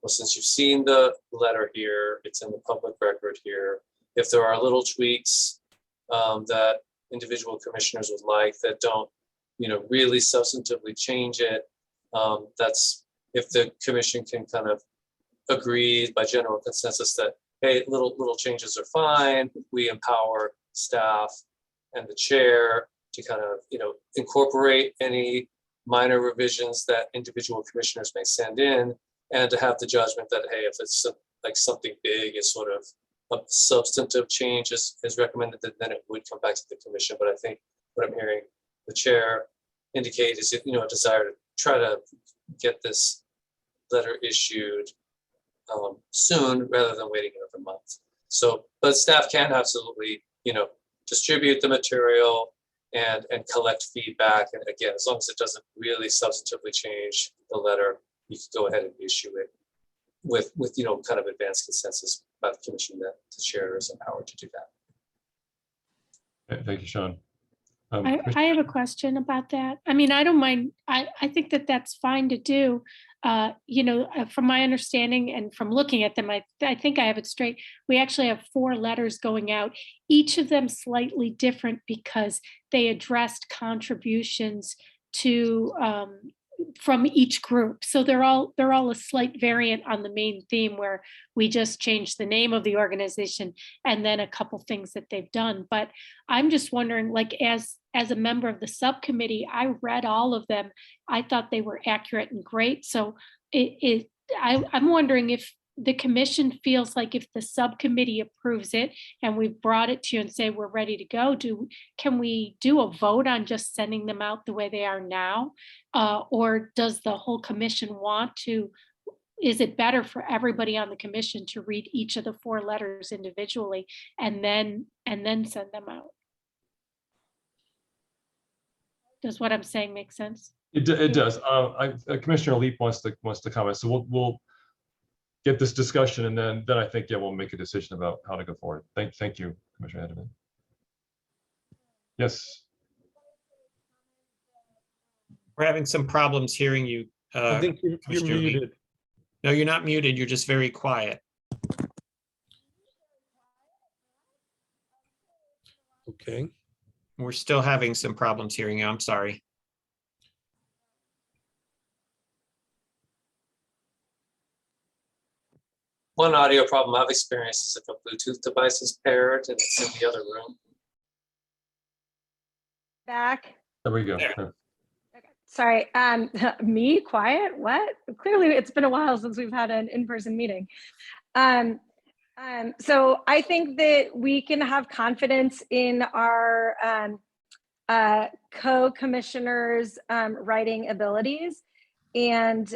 [SPEAKER 10] well, since you've seen the letter here, it's in the public record here. If there are little tweaks that individual commissioners would like that don't, really substantively change it, that's if the commission can kind of agree by general consensus that, hey, little changes are fine. We empower staff and the chair to kind of, incorporate any minor revisions that individual commissioners may send in, and to have the judgment that, hey, if it's like something big is sort of a substantive change is recommended, then it would come back to the commission. But I think what I'm hearing the chair indicate is, a desire to try to get this letter issued soon rather than waiting another month. So, but staff can absolutely, distribute the material and collect feedback. And again, as long as it doesn't really substantively change the letter, you can go ahead and issue it with kind of advanced consensus by the commission that the chair is empowered to do that.
[SPEAKER 1] Thank you, Sean.
[SPEAKER 7] I have a question about that. I mean, I don't mind. I think that that's fine to do. From my understanding and from looking at them, I think I have it straight. We actually have 4 letters going out, each of them slightly different because they addressed contributions to from each group. So they're all a slight variant on the main theme, where we just changed the name of the organization and then a couple things that they've done. But I'm just wondering, like, as a member of the subcommittee, I read all of them. I thought they were accurate and great. So I'm wondering if the commission feels like if the subcommittee approves it and we've brought it to you and say we're ready to go, can we do a vote on just sending them out the way they are now? Or does the whole commission want to, is it better for everybody on the commission to read each of the 4 letters individually and then send them out? Does what I'm saying make sense?
[SPEAKER 1] It does. Commissioner Leap wants to comment. So we'll get this discussion, and then I think, yeah, we'll make a decision about how to go forward. Thank you, Commissioner Hedman. Yes.
[SPEAKER 3] We're having some problems hearing you.
[SPEAKER 2] I think you're
[SPEAKER 3] Commissioner Lee.
[SPEAKER 2] muted.
[SPEAKER 3] No, you're not muted. You're just very quiet.
[SPEAKER 2] Okay.
[SPEAKER 3] We're still having some problems hearing you. I'm sorry.
[SPEAKER 10] One audio problem I've experienced is if a Bluetooth device is paired and it's in the other room.
[SPEAKER 11] Back.
[SPEAKER 1] There we go.
[SPEAKER 3] There.
[SPEAKER 1] Sure.
[SPEAKER 11] Sorry, me quiet? What? Clearly, it's been a while since we've had an in-person meeting. So I think that we can have confidence in our co-commissioners' writing abilities, and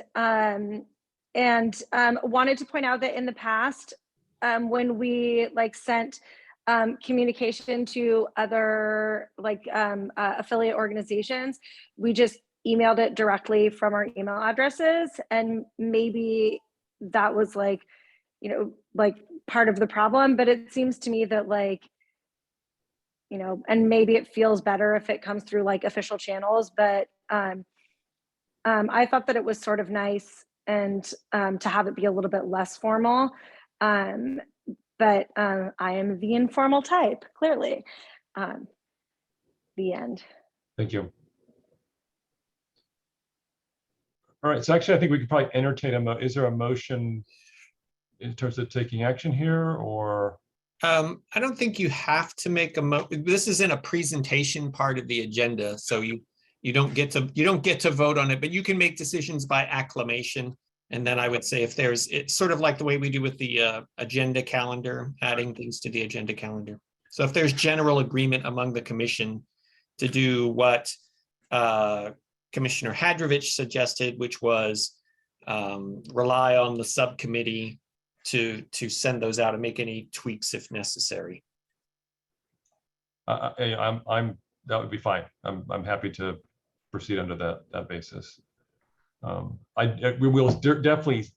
[SPEAKER 11] wanted to point out that in the past, when we sent communication to other affiliate organizations, we just emailed it directly from our email addresses, and maybe that was part of the problem. But it seems to me that and maybe it feels better if it comes through official channels, but I thought that it was sort of nice and to have it be a little bit less formal. But I am the informal type, clearly. The end.
[SPEAKER 1] Thank you. All right, so actually, I think we could probably entertain is there a motion in terms of taking action here, or?
[SPEAKER 3] I don't think you have to make this is in a presentation part of the agenda, so you don't get to vote on it, but you can make decisions by acclamation. And then I would say it's sort of like the way we do with the agenda calendar, adding things to the agenda calendar. So if there's general agreement among the commission to do what Commissioner Hadrovich suggested, which was rely on the subcommittee to send those out and make any tweaks if necessary.
[SPEAKER 1] That would be fine. I'm happy to proceed under that basis. We will definitely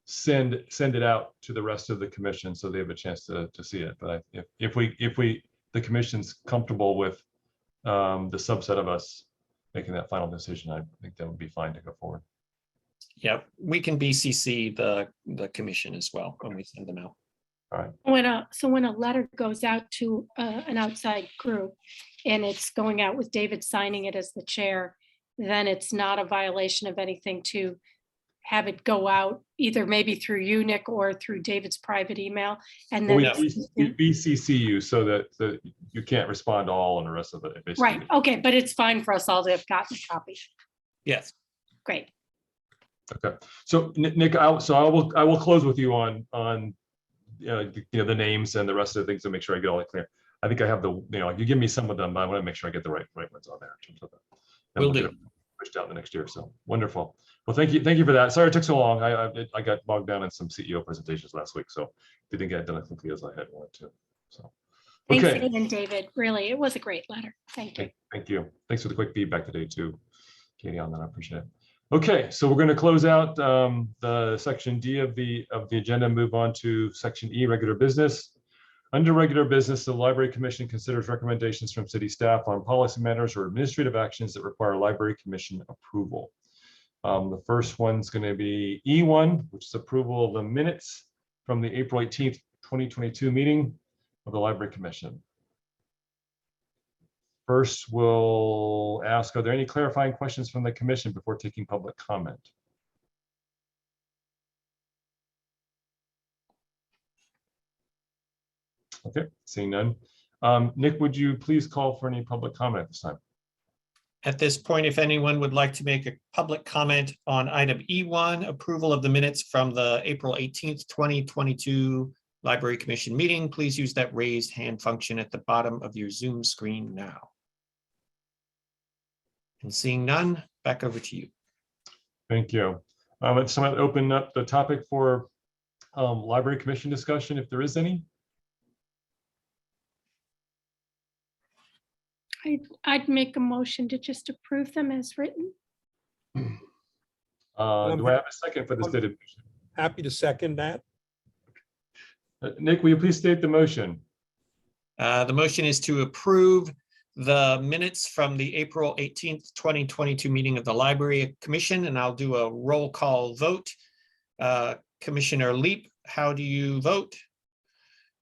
[SPEAKER 1] send it out to the rest of the commission so they have a chance to see it. But if we the commission's comfortable with the subset of us making that final decision, I think that would be fine to go forward.
[SPEAKER 3] Yep, we can BCC the commission as well when we send them out.
[SPEAKER 1] All right.
[SPEAKER 7] When a letter goes out to an outside group and it's going out with David signing it as the chair, then it's not a violation of anything to have it go out either maybe through you, Nick, or through David's private email. And then
[SPEAKER 1] We BCC you so that you can't respond to all and the rest of it. Basically.
[SPEAKER 7] right. Okay, but it's fine for us all to have gotten a copy.
[SPEAKER 3] Yes.
[SPEAKER 7] Great.
[SPEAKER 1] Okay. So Nick, I will close with you on the names and the rest of the things to make sure I get all that clear. I think I have you give me some of them, but I want to make sure I get the right ones on there in terms of that. And
[SPEAKER 3] Will
[SPEAKER 1] we'll
[SPEAKER 3] do.
[SPEAKER 1] get it pushed out the next year. So wonderful. Well, thank you for that. Sorry it took so long. I got bogged down in some CEO presentations last week, so didn't get it done as quickly as I had wanted to. So
[SPEAKER 7] Thanks
[SPEAKER 1] okay.
[SPEAKER 7] again, David. Really, it was a great letter. Thank you.
[SPEAKER 1] Thank you. Thanks for the quick feedback today too, Katie, on that. I appreciate it. Okay, so we're going to close out the section D of the agenda and move on to section E, regular business. Under regular business, the Library Commission considers recommendations from city staff on policy matters or administrative actions that require Library Commission approval. The first one's going to be E1, which is approval of the minutes from the April 18th, 2022 meeting of the Library Commission. First, we'll ask, are there any clarifying questions from the commission before taking public comment? Okay, seeing none. Nick, would you please call for any public comment at this time?
[SPEAKER 3] At this point, if anyone would like to make a public comment on item E1, approval of the minutes from the April 18th, 2022 Library Commission meeting, please use that raised hand function at the bottom of your Zoom screen now. And seeing none, back over to you.
[SPEAKER 1] Thank you. Let's open up the topic for Library Commission discussion, if there is any.
[SPEAKER 7] I'd make a motion to just approve them as written.
[SPEAKER 1] Do I have a second for this stated motion?
[SPEAKER 2] Happy to second that.
[SPEAKER 1] Nick, will you please state the motion?
[SPEAKER 3] The motion is to approve the minutes from the April 18th, 2022 meeting of the Library Commission, and I'll do a roll call vote. Commissioner Leap, how do you vote?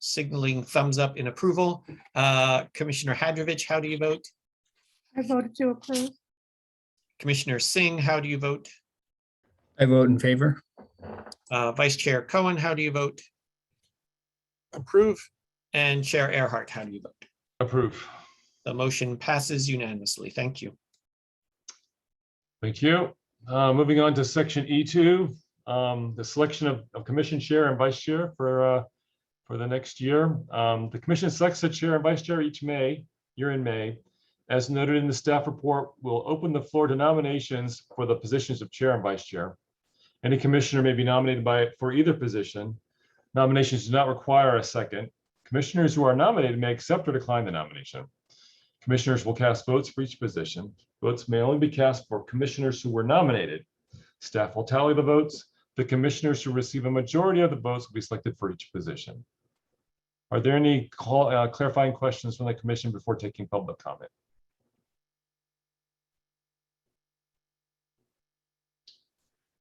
[SPEAKER 3] Signaling thumbs up in approval. Commissioner Hadrovich, how do you vote?
[SPEAKER 7] I voted to approve.
[SPEAKER 3] Commissioner Singh, how do you vote?
[SPEAKER 8] I vote in favor.
[SPEAKER 3] Vice Chair Cohen, how do you vote?
[SPEAKER 2] Approve.
[SPEAKER 3] And Chair Earhart, how do you vote?
[SPEAKER 1] Approve.
[SPEAKER 3] The motion passes unanimously. Thank you.
[SPEAKER 1] Thank you. Moving on to section E2, the selection of commission chair and vice chair for the next year. The commission selects the chair and vice chair each year in May. As noted in the staff report, we'll open the floor to nominations for the positions of chair and vice chair. Any commissioner may be nominated for either position. Nominations do not require a second. Commissioners who are nominated may accept or decline the nomination. Commissioners will cast votes for each position. Votes may only be cast for commissioners who were nominated. Staff will tally the votes. The commissioners who receive a majority of the votes will be selected for each position. Are there any clarifying questions from the commission before taking public comment?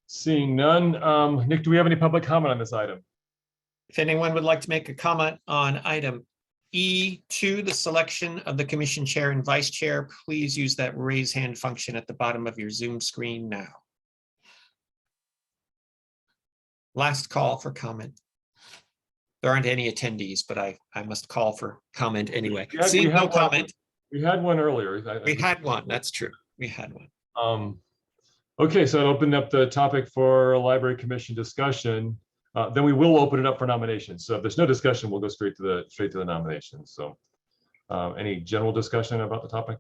[SPEAKER 1] Seeing none. Nick, do we have any public comment on this item?
[SPEAKER 3] If anyone would like to make a comment on item E2, the selection of the commission chair and vice chair, please use that raise hand function at the bottom of your Zoom screen now. Last call for comment. There aren't any attendees, but I must call for comment anyway. Seeing no comment.
[SPEAKER 1] We had one earlier.
[SPEAKER 3] We had one, that's true. We had one.
[SPEAKER 1] Okay, so I opened up the topic for a library commission discussion. Then we will open it up for nominations. So if there's no discussion, we'll go straight to the nominations. So any general discussion about the topic?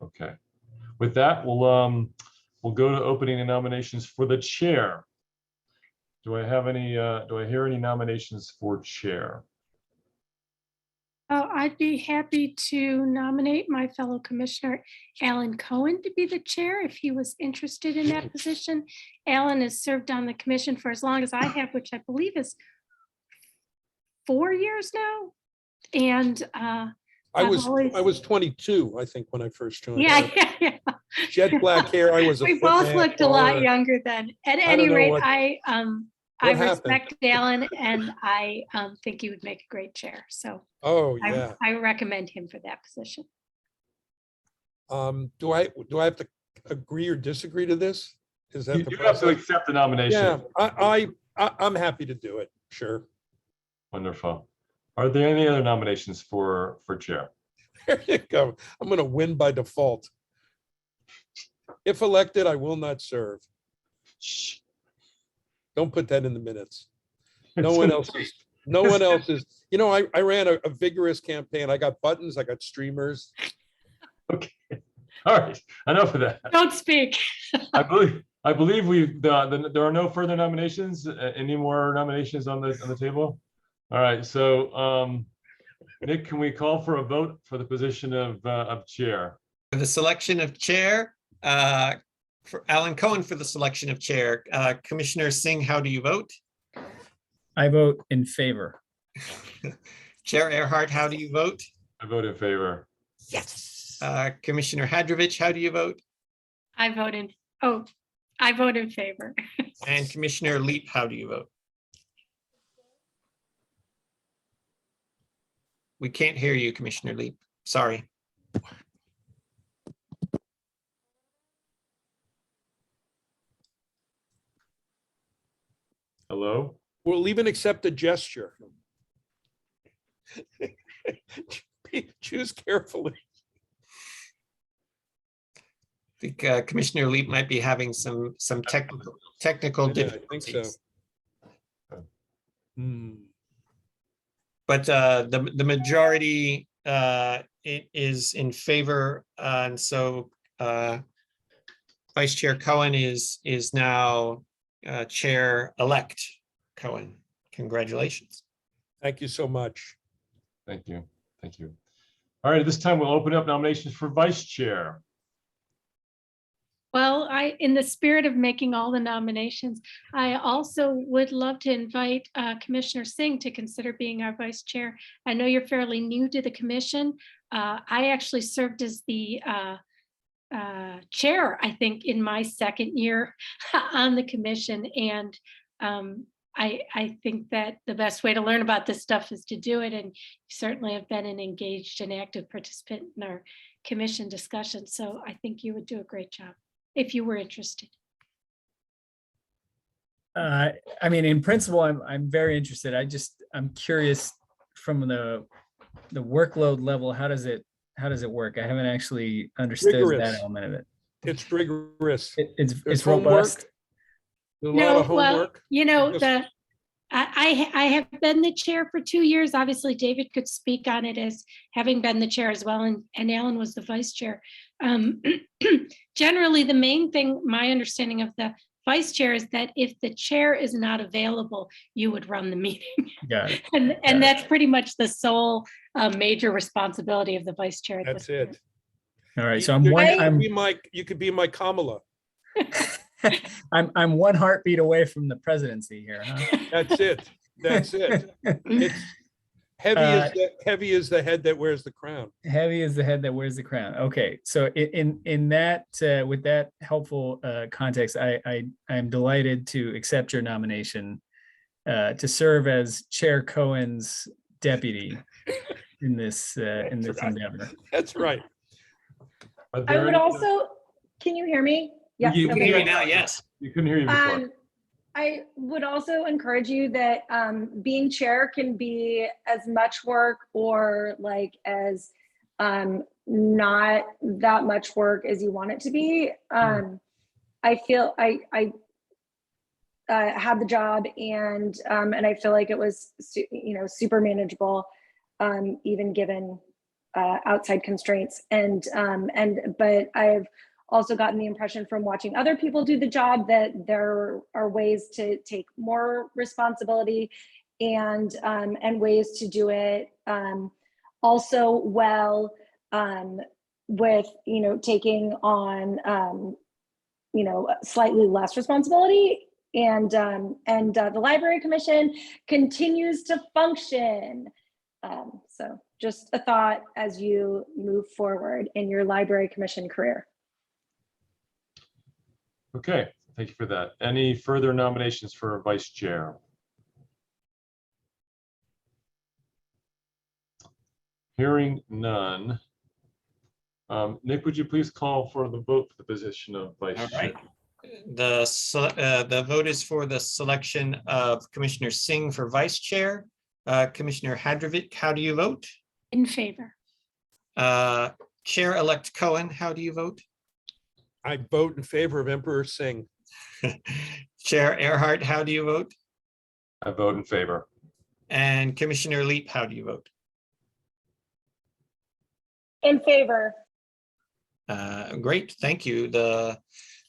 [SPEAKER 1] Okay. With that, we'll go to opening the nominations for the chair. Do I hear any nominations for chair?
[SPEAKER 7] I'd be happy to nominate my fellow commissioner, Alan Cohen, to be the chair if he was interested in that position. Alan has served on the commission for as long as I have, which I believe is 4 years now. And
[SPEAKER 2] I
[SPEAKER 7] I've
[SPEAKER 2] was
[SPEAKER 7] always-
[SPEAKER 2] 22, I think, when I first joined.
[SPEAKER 7] yeah.
[SPEAKER 2] Jet black hair. I was a
[SPEAKER 7] We
[SPEAKER 2] foot
[SPEAKER 7] both
[SPEAKER 2] and a half
[SPEAKER 7] looked a lot
[SPEAKER 2] taller.
[SPEAKER 7] younger then. At
[SPEAKER 2] don't
[SPEAKER 7] any
[SPEAKER 2] know
[SPEAKER 7] rate,
[SPEAKER 2] what-
[SPEAKER 7] I
[SPEAKER 2] happened?
[SPEAKER 7] respect Alan and I think he would make a great chair. So
[SPEAKER 2] Oh, yeah.
[SPEAKER 7] I recommend him for that position.
[SPEAKER 2] Do I have to agree or disagree to this? Is that
[SPEAKER 1] You
[SPEAKER 2] the
[SPEAKER 1] you have to
[SPEAKER 2] process?
[SPEAKER 1] accept the nomination.
[SPEAKER 2] Yeah, I'm happy to do it. Sure.
[SPEAKER 1] Wonderful. Are there any other nominations for chair?
[SPEAKER 2] There you go. I'm going to win by default. If elected, I will not serve.
[SPEAKER 1] Shh.
[SPEAKER 2] Don't put that in the minutes. No
[SPEAKER 1] It's
[SPEAKER 2] one
[SPEAKER 1] in the
[SPEAKER 2] else
[SPEAKER 1] tweet.
[SPEAKER 2] is. No one else is. You know, I ran a vigorous campaign. I got buttons. I got streamers.
[SPEAKER 1] Okay. All right. Enough of that.
[SPEAKER 7] Don't speak.
[SPEAKER 1] I believe there are no further nominations. Any more nominations on the table? All right. So Nick, can we call for a vote for the position of chair?
[SPEAKER 3] For the selection of chair, for Alan Cohen for the selection of chair, Commissioner Singh, how do you vote?
[SPEAKER 8] I vote in favor.
[SPEAKER 3] Chair Earhart, how do you vote?
[SPEAKER 1] I vote in favor.
[SPEAKER 3] Yes. Commissioner Hadrovich, how do you vote?
[SPEAKER 7] I vote in favor.
[SPEAKER 3] And Commissioner Leap, how do you vote? We can't hear you, Commissioner Leap. Sorry.
[SPEAKER 1] Hello?
[SPEAKER 2] We'll even accept a gesture. Choose carefully.
[SPEAKER 3] I think Commissioner Leap might be having some technical
[SPEAKER 2] Yeah, I think so.
[SPEAKER 3] difficulties.
[SPEAKER 2] Hmm.
[SPEAKER 3] But the majority is in favor, and so Vice Chair Cohen is now Chair-elect Cohen. Congratulations.
[SPEAKER 2] Thank you so much.
[SPEAKER 1] Thank you. Thank you. All right, at this time, we'll open up nominations for vice chair.
[SPEAKER 7] Well, in the spirit of making all the nominations, I also would love to invite Commissioner Singh to consider being our vice chair. I know you're fairly new to the commission. I actually served as the chair, I think, in my second year on the commission. And I think that the best way to learn about this stuff is to do it. And you certainly have been an engaged and active participant in our commission discussion. So I think you would do a great job if you were interested.
[SPEAKER 8] I mean, in principle, I'm very interested. I'm curious from the workload level. How does it work? I haven't actually understood
[SPEAKER 2] Rigorous.
[SPEAKER 8] that element of it.
[SPEAKER 2] It's rigorous.
[SPEAKER 8] It's
[SPEAKER 2] homework.
[SPEAKER 8] robust.
[SPEAKER 2] A lot of homework.
[SPEAKER 7] You know,
[SPEAKER 2] Just-
[SPEAKER 7] I have been the chair for 2 years. Obviously, David could speak on it as having been the chair as well, and Alan was the vice chair. Generally, the main thing, my understanding of the vice chair is that if the chair is not available, you would run the meeting.
[SPEAKER 8] Got it.
[SPEAKER 7] And that's pretty much the sole major responsibility of the vice chair. At
[SPEAKER 2] That's
[SPEAKER 7] this point.
[SPEAKER 2] it.
[SPEAKER 8] All right. So
[SPEAKER 2] You could be my Kamala.
[SPEAKER 8] I'm one heartbeat away from the presidency here, huh?
[SPEAKER 2] That's it. That's it. It's heavy as the head that wears the crown.
[SPEAKER 8] Heavy is the head that wears the crown. Okay, so in that with that helpful context, I'm delighted to accept your nomination to serve as Chair Cohen's deputy in this endeavor.
[SPEAKER 2] That's right.
[SPEAKER 1] Are
[SPEAKER 11] I
[SPEAKER 1] there
[SPEAKER 11] would
[SPEAKER 1] any-
[SPEAKER 11] also, can you hear me? Yes.
[SPEAKER 1] You
[SPEAKER 3] We can
[SPEAKER 11] okay.
[SPEAKER 3] hear you now, yes.
[SPEAKER 1] You couldn't hear you before.
[SPEAKER 11] I would also encourage you that being chair can be as much work or like as not that much work as you want it to be. I feel I had the job and I feel like it was super manageable, even given outside constraints. But I've also gotten the impression from watching other people do the job that there are ways to take more responsibility and ways to do it also well with, taking on, slightly less responsibility. And the Library Commission continues to function. So just a thought as you move forward in your Library Commission career.
[SPEAKER 1] Okay, thank you for that. Any further nominations for vice chair? Hearing none. Nick, would you please call for the vote for the position of vice
[SPEAKER 3] All
[SPEAKER 1] chair?
[SPEAKER 3] right. The vote is for the selection of Commissioner Singh for vice chair. Commissioner Hadrovic, how do you vote?
[SPEAKER 7] In favor.
[SPEAKER 3] Chair-elect Cohen, how do you vote?
[SPEAKER 2] I vote in favor of Emperor Singh.
[SPEAKER 3] Chair Earhart, how do you vote?
[SPEAKER 1] I vote in favor.
[SPEAKER 3] And Commissioner Leap, how do you vote?
[SPEAKER 11] In favor.
[SPEAKER 3] Great, thank you. The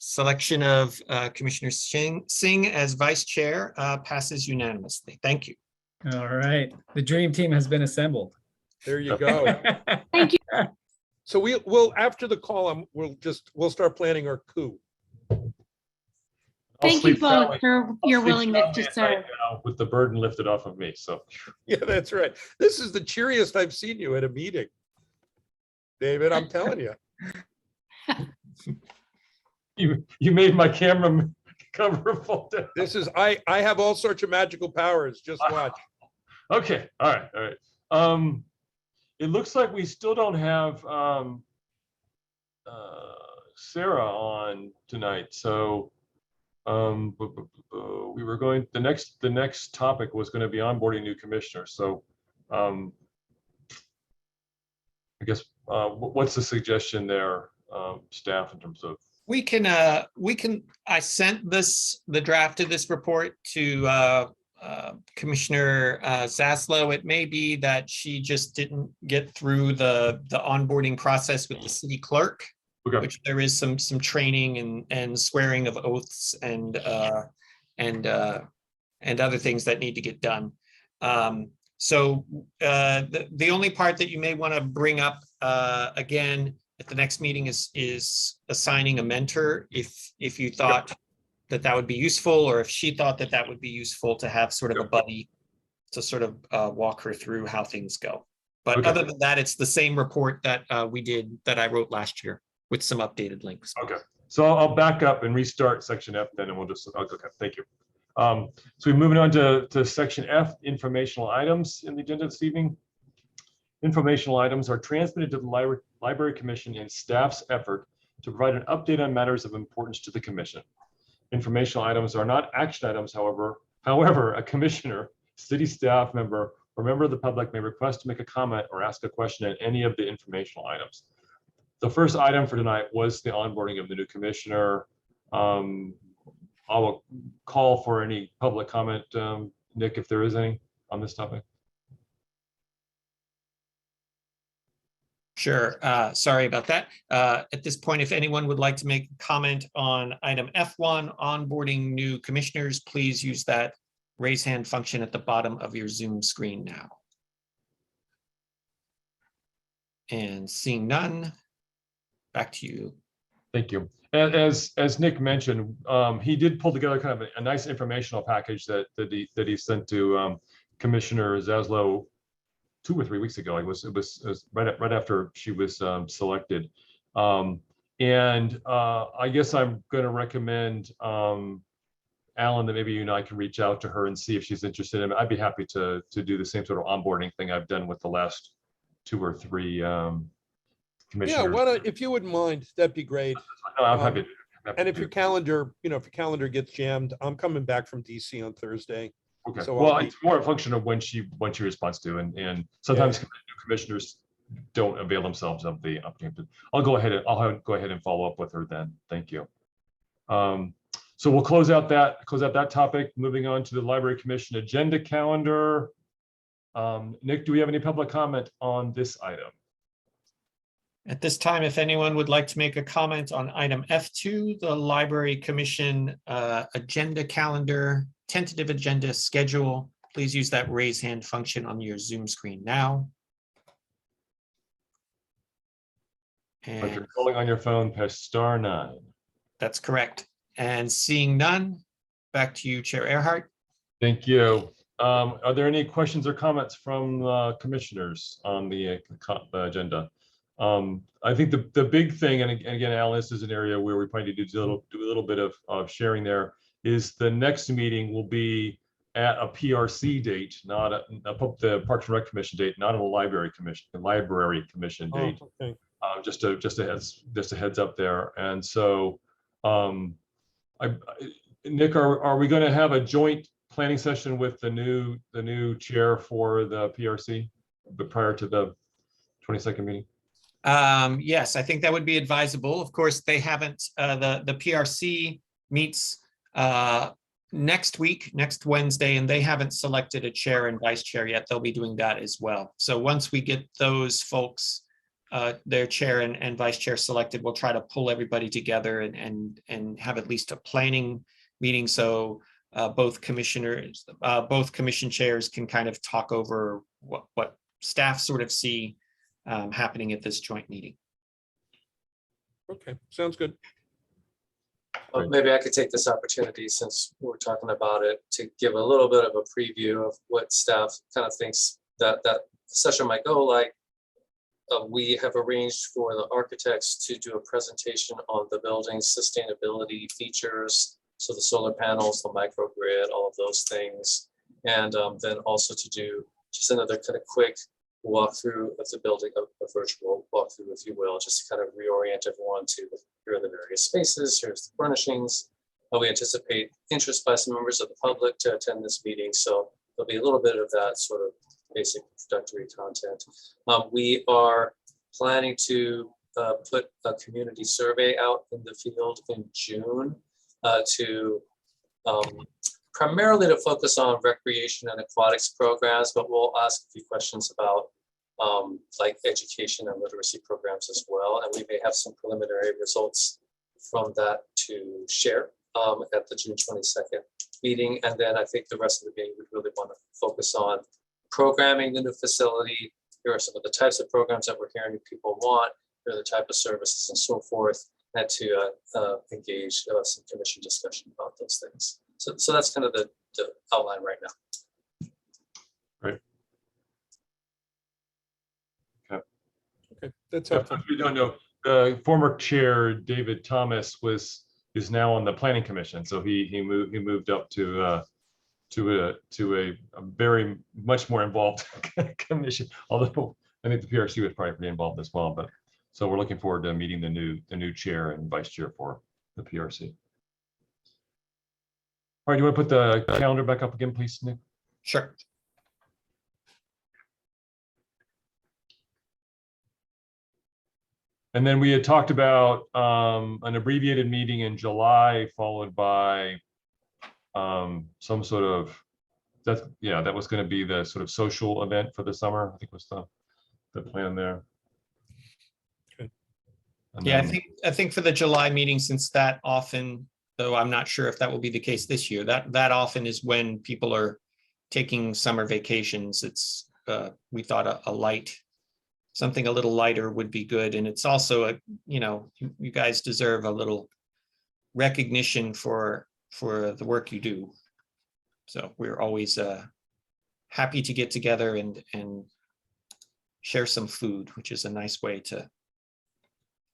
[SPEAKER 3] selection of Commissioner Singh as vice chair passes unanimously. Thank you.
[SPEAKER 8] All right, the dream team has been assembled.
[SPEAKER 2] There you go.
[SPEAKER 7] Thank you.
[SPEAKER 2] So we'll after the call, we'll start planning our coup.
[SPEAKER 1] I'll
[SPEAKER 7] Thank you
[SPEAKER 1] sleep
[SPEAKER 7] both
[SPEAKER 1] soundly-
[SPEAKER 7] for
[SPEAKER 1] I'll
[SPEAKER 7] your
[SPEAKER 1] sleep
[SPEAKER 7] willingness
[SPEAKER 1] soundly
[SPEAKER 7] to
[SPEAKER 1] at night
[SPEAKER 7] serve.
[SPEAKER 1] now with the burden lifted off of me, so.
[SPEAKER 2] Yeah, that's right. This is the cheeriest I've seen you at a meeting. David, I'm telling you.
[SPEAKER 1] You made my camera cover fall down.
[SPEAKER 2] This is, I have all sorts of magical powers. Just watch.
[SPEAKER 1] Okay, all right. It looks like we still don't have Sarah on tonight, so we were going, the next topic was going to be onboarding new commissioners. So I guess what's the suggestion there, staff, in terms of?
[SPEAKER 3] We can, I sent the draft of this report to Commissioner Zaslow. It may be that she just didn't get through the onboarding process with the city clerk,
[SPEAKER 1] Okay.
[SPEAKER 3] which there is some training and swearing of oaths and other things that need to get done. So the only part that you may want to bring up again at the next meeting is assigning a mentor if you thought that would be useful, or if she thought that would be useful to have sort of a buddy to sort of walk her through how things go. But
[SPEAKER 1] Okay.
[SPEAKER 3] other than that, it's the same report that I wrote last year with some updated links.
[SPEAKER 1] Okay, so I'll back up and restart section F then, and we'll just, okay, thank you. So we're moving on to section F, informational items in the agenda this evening. Informational items are transmitted to the Library Commission in staff's effort to provide an update on matters of importance to the commission. Informational items are not action items, however, a commissioner, city staff member, or member of the public may request to make a comment or ask a question on any of the informational items. The first item for tonight was the onboarding of the new commissioner. I will call for any public comment, Nick, if there is any on this topic.
[SPEAKER 3] Sure. Sorry about that. At this point, if anyone would like to make a comment on item F1, onboarding new commissioners, please use that raise hand function at the bottom of your Zoom screen now. And seeing none, back to you.
[SPEAKER 1] Thank you. As Nick mentioned, he did pull together kind of a nice informational package that he sent to Commissioner Zaslow 2 or 3 weeks ago. It was right after she was selected. I guess I'm going to recommend, Alan, that maybe you and I can reach out to her and see if she's interested in it. I'd be happy to do the same sort of onboarding thing I've done with the last 2 or 3 commissioners.
[SPEAKER 2] Yeah, why don't, if you wouldn't mind, that'd be great.
[SPEAKER 1] No, I'm happy.
[SPEAKER 2] And if your calendar, if your calendar gets jammed, I'm coming back from DC on Thursday.
[SPEAKER 1] Okay.
[SPEAKER 2] So
[SPEAKER 1] Well,
[SPEAKER 2] I'll be-
[SPEAKER 1] it's more a function of when she responds to, and sometimes new commissioners don't avail themselves of the opportunity. I'll go ahead and follow up with her then. Thank you. So we'll close out that topic. Moving on to the Library Commission agenda calendar. Nick, do we have any public comment on this item?
[SPEAKER 3] At this time, if anyone would like to make a comment on item F2, the Library Commission agenda calendar, tentative agenda schedule, please use that raise hand function on your Zoom screen now.
[SPEAKER 1] If
[SPEAKER 3] And
[SPEAKER 1] you're calling on your phone, press *9.
[SPEAKER 3] that's correct. And seeing none, back to you, Chair Earhart.
[SPEAKER 1] Thank you. Are there any questions or comments from commissioners on the agenda? I think the big thing, and again, Alan, this is an area where we probably need to do a little bit of sharing there, is the next meeting will be at a PRC date, not the Parks and Rec Commission date, not a library commission date.
[SPEAKER 2] Oh, okay.
[SPEAKER 1] Just a heads up there. And so, Nick, are we going to have a joint planning session with the new chair for the PRC, but prior to the 22nd meeting?
[SPEAKER 3] Yes, I think that would be advisable. Of course, they haven't, the PRC meets next week, next Wednesday, and they haven't selected a chair and vice chair yet. They'll be doing that as well. So once we get those folks, their chair and vice chair selected, we'll try to pull everybody together and have at least a planning meeting. So both commission chairs can kind of talk over what staff sort of see happening at this joint meeting.
[SPEAKER 2] Okay, sounds good.
[SPEAKER 10] Well, maybe I could take this opportunity, since we're talking about it, to give a little bit of a preview of what staff kind of thinks that session might go like. We have arranged for the architects to do a presentation on the building's sustainability features. So the solar panels, the microgrid, all of those things. And then also to do just another kind of quick walkthrough of the building, a virtual walkthrough, if you will, just to kind of reorient everyone to here are the various spaces, here's the furnishings. We anticipate interest by some members of the public to attend this meeting. So there'll be a little bit of that sort of basic introductory content. We are planning to put a community survey out in the field in June to primarily to focus on recreation and aquatics programs, but we'll ask a few questions about like education and literacy programs as well. And we may have some preliminary results from that to share at the June 22nd meeting. And then I think the rest of the meeting would really want to focus on programming the new facility. Here are some of the types of programs that we're hearing people want. Here are the type of services and so forth, and to engage some commission discussion about those things. So that's kind of the outline right now.
[SPEAKER 1] Right. Okay.
[SPEAKER 2] Okay, that's helpful.
[SPEAKER 1] If you don't know, former chair David Thomas is now on the planning commission, so he moved up to a very much more involved commission. Although I think the PRC was probably pretty involved as well. But so we're looking forward to meeting the new chair and vice chair for the PRC. All right, do you want to put the calendar back up again, please, Nick?
[SPEAKER 3] Sure.
[SPEAKER 1] And then we had talked about an abbreviated meeting in July, followed by some sort of that was going to be the sort of social event for the summer. I think was the plan there.
[SPEAKER 2] Okay.
[SPEAKER 1] And
[SPEAKER 3] Yeah,
[SPEAKER 1] then,
[SPEAKER 3] I think for the July meeting, since that often, though I'm not sure if that will be the case this year, that often is when people are taking summer vacations. It's we thought something a little lighter would be good. And it's also you guys deserve a little recognition for the work you do. So we're always happy to get together and share some food, which is a nice way to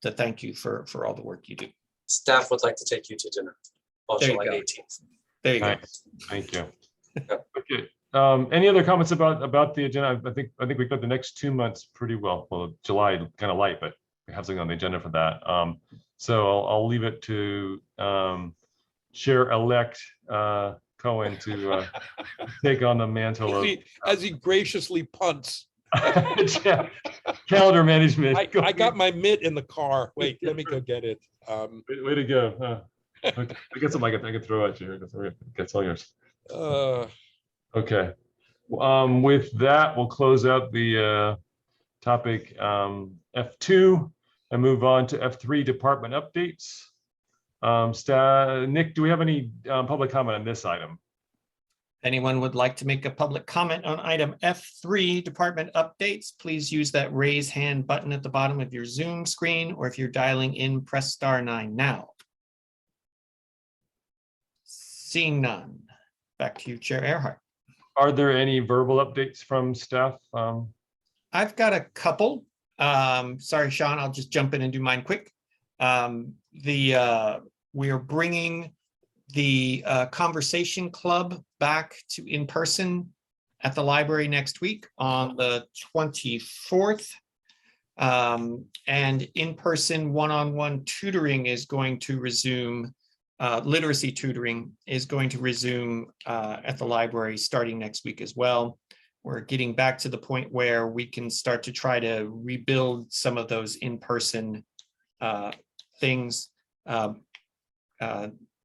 [SPEAKER 3] thank you for all the work you do.
[SPEAKER 10] Staff would like to take you to dinner on
[SPEAKER 3] There you
[SPEAKER 10] July
[SPEAKER 3] go.
[SPEAKER 10] 18th.
[SPEAKER 3] There you go.
[SPEAKER 1] nice. Thank you. Okay. Any other comments about the agenda? I think we've got the next 2 months pretty well. Well, July kind of light, but we have something on the agenda for that. So I'll leave it to Chair-elect Cohen to take on the mantle of
[SPEAKER 2] As he graciously punts.
[SPEAKER 1] calendar management.
[SPEAKER 2] I got my mitt in the car. Wait, let me go get it.
[SPEAKER 1] Way to go. Okay. I got something I can throw at you. That's all yours. Okay. With that, we'll close out the topic F2 and move on to F3, department updates. Nick, do we have any public comment on this item?
[SPEAKER 3] anyone would like to make a public comment on item F3, department updates, please use that raise hand button at the bottom of your Zoom screen, or if you're dialing in, press *9 now. Seeing none, back to you, Chair Earhart.
[SPEAKER 1] Are there any verbal updates from staff?
[SPEAKER 3] I've got a couple. Sorry, Sean, I'll just jump in and do mine quick. We are bringing the conversation club back to in person at the library next week on the 24th. And in-person one-on-one tutoring is going to resume. Literacy tutoring is going to resume at the library starting next week as well. We're getting back to the point where we can start to try to rebuild some of those in-person things.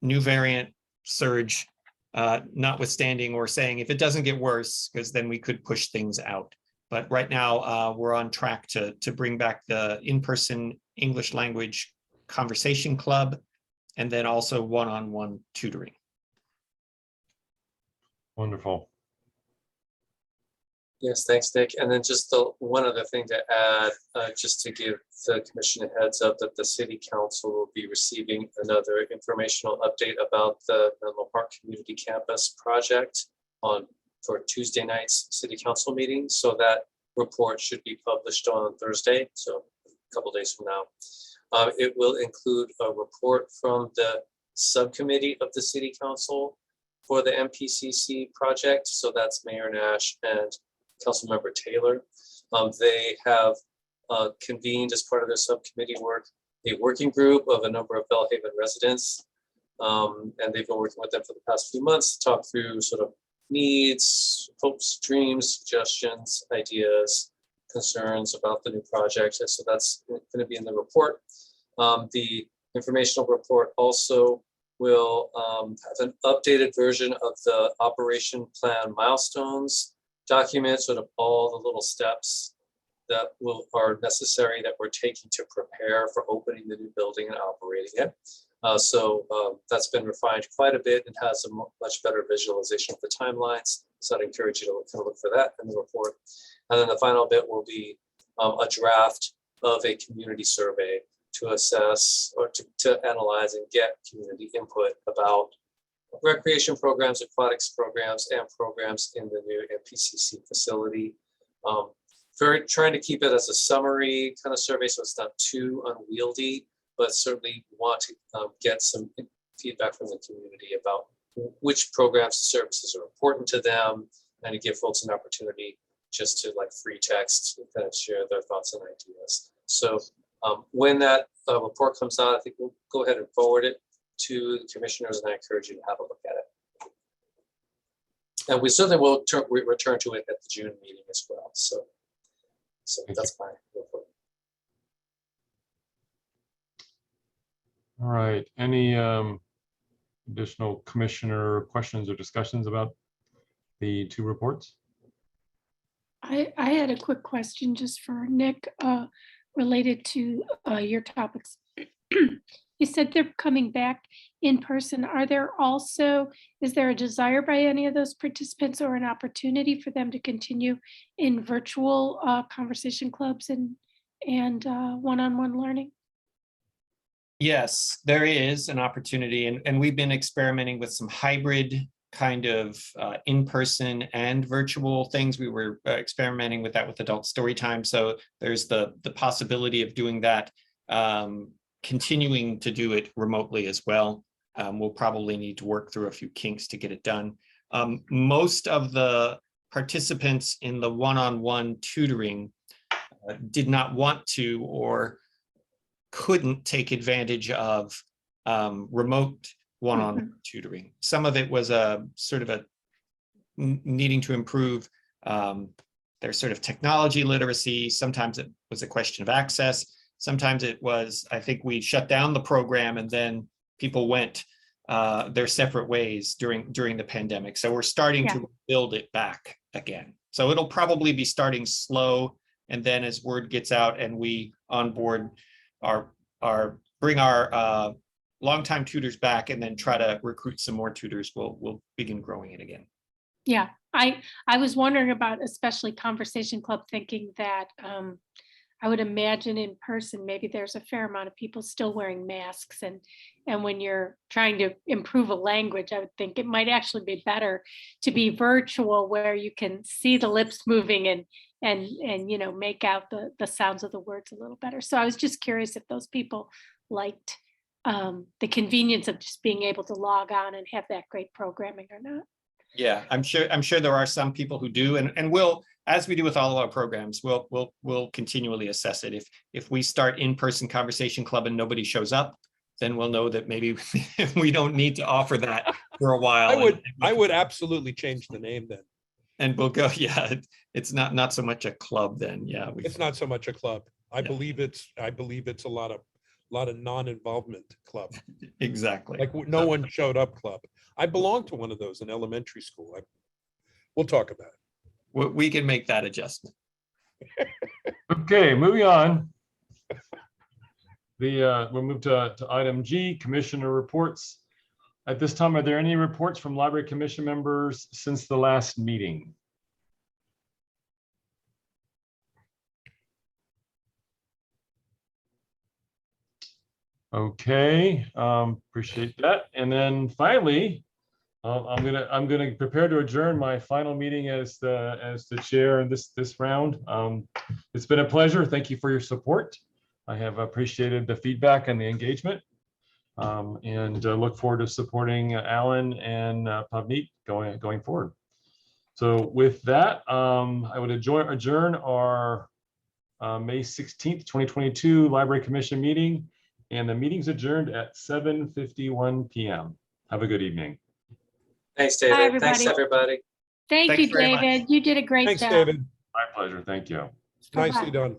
[SPEAKER 3] New variant surge notwithstanding, or saying if it doesn't get worse, because then we could push things out. But right now we're on track to bring back the in-person English language conversation club, and then also one-on-one tutoring.
[SPEAKER 1] Wonderful.
[SPEAKER 10] Yes, thanks, Nick. And then just one other thing to add, just to give the commission a heads up that the city council will be receiving another informational update about the Menlo Park Community Campus project for Tuesday night's city council meeting. So that report should be published on Thursday, so a couple days from now. It will include a report from the subcommittee of the city council for the MPCC project. So that's Mayor Nash and Councilmember Taylor. They have convened as part of their subcommittee work a working group of a number of Bellhaven residents. And they've been working with them for the past few months to talk through sort of needs, hopes, dreams, suggestions, ideas, concerns about the new project. And so that's going to be in the report. The informational report also will have an updated version of the operation plan milestones document, sort of all the little steps that are necessary that we're taking to prepare for opening the new building and operating it. So that's been refined quite a bit and has a much better visualization of the timelines. So I'd encourage you to kind of look for that in the report. And then the final bit will be a draft of a community survey to assess or to analyze and get community input about recreation programs, aquatics programs, and programs in the new MPCC facility. Trying to keep it as a summary kind of survey, so it's not too unwieldy, but certainly want to get some feedback from the community about which programs and services are important to them, and to give folks an opportunity just to like free text and kind of share their thoughts and ideas. So when that report comes out, I think we'll go ahead and forward it to the commissioners, and I encourage you to have a look at it. And we certainly will return to it at the June meeting as well. So that's my report.
[SPEAKER 1] All right. Any additional commissioner questions or discussions about the two reports?
[SPEAKER 7] I had a quick question just for Nick related to your topics. You said they're coming back in person. Is there a desire by any of those participants or an opportunity for them to continue in virtual conversation clubs and one-on-one learning?
[SPEAKER 3] Yes, there is an opportunity, and we've been experimenting with some hybrid kind of in-person and virtual things. We were experimenting with that with adult story time. So there's the possibility of doing that, continuing to do it remotely as well. We'll probably need to work through a few kinks to get it done. Most of the participants in the one-on-one tutoring did not want to or couldn't take advantage of remote one-on-one tutoring. Some of it was a sort of a needing to improve their sort of technology literacy. Sometimes it was a question of access. Sometimes it was, I think we shut down the program and then people went their separate ways during the pandemic. So we're starting to build it back again. So it'll probably be starting slow, and then as word gets out and we onboard bring our longtime tutors back and then try to recruit some more tutors, we'll begin growing it again.
[SPEAKER 7] Yeah, I was wondering about especially Conversation Club, thinking that I would imagine in person, maybe there's a fair amount of people still wearing masks, and when you're trying to improve a language, I would think it might actually be better to be virtual, where you can see the lips moving and you know, make out the sounds of the words a little better. So I was just curious if those people liked the convenience of just being able to log on and have that great programming or not.
[SPEAKER 3] Yeah, I'm sure there are some people who do, and we'll, as we do with all of our programs, we'll continually assess it. If we start in-person Conversation Club and nobody shows up, then we'll know that maybe we don't need to offer that for a while.
[SPEAKER 2] I would absolutely change the name then.
[SPEAKER 3] And we'll go, yeah, it's not so much a club then, yeah.
[SPEAKER 2] It's not so much a club. I
[SPEAKER 3] Yeah.
[SPEAKER 2] believe it's a lot of non-involvement club.
[SPEAKER 3] Exactly.
[SPEAKER 2] Like no one showed up club. I belonged to one of those in elementary school. We'll talk about it.
[SPEAKER 3] We can make that adjustment.
[SPEAKER 1] Okay, moving on. We'll move to item G, Commissioner reports. At this time, are there any reports from Library Commission members since the last meeting? Okay, appreciate that. And then finally, I'm gonna prepare to adjourn my final meeting as the chair in this round. It's been a pleasure. Thank you for your support. I have appreciated the feedback and the engagement, and look forward to supporting Alan and Pavneet going forward. So with that, I would adjourn our May 16th, 2022 Library Commission meeting, and the meeting's adjourned at 7:51 p.m. Have a good evening.
[SPEAKER 10] Thanks,
[SPEAKER 7] Bye,
[SPEAKER 10] David. Thanks,
[SPEAKER 7] everybody.
[SPEAKER 10] everybody.
[SPEAKER 7] Thank
[SPEAKER 3] Thanks
[SPEAKER 7] you,
[SPEAKER 3] very much.
[SPEAKER 7] David. You did a great
[SPEAKER 2] Thanks,
[SPEAKER 7] job.
[SPEAKER 2] David.
[SPEAKER 1] My pleasure. Thank you.
[SPEAKER 2] Nicely done.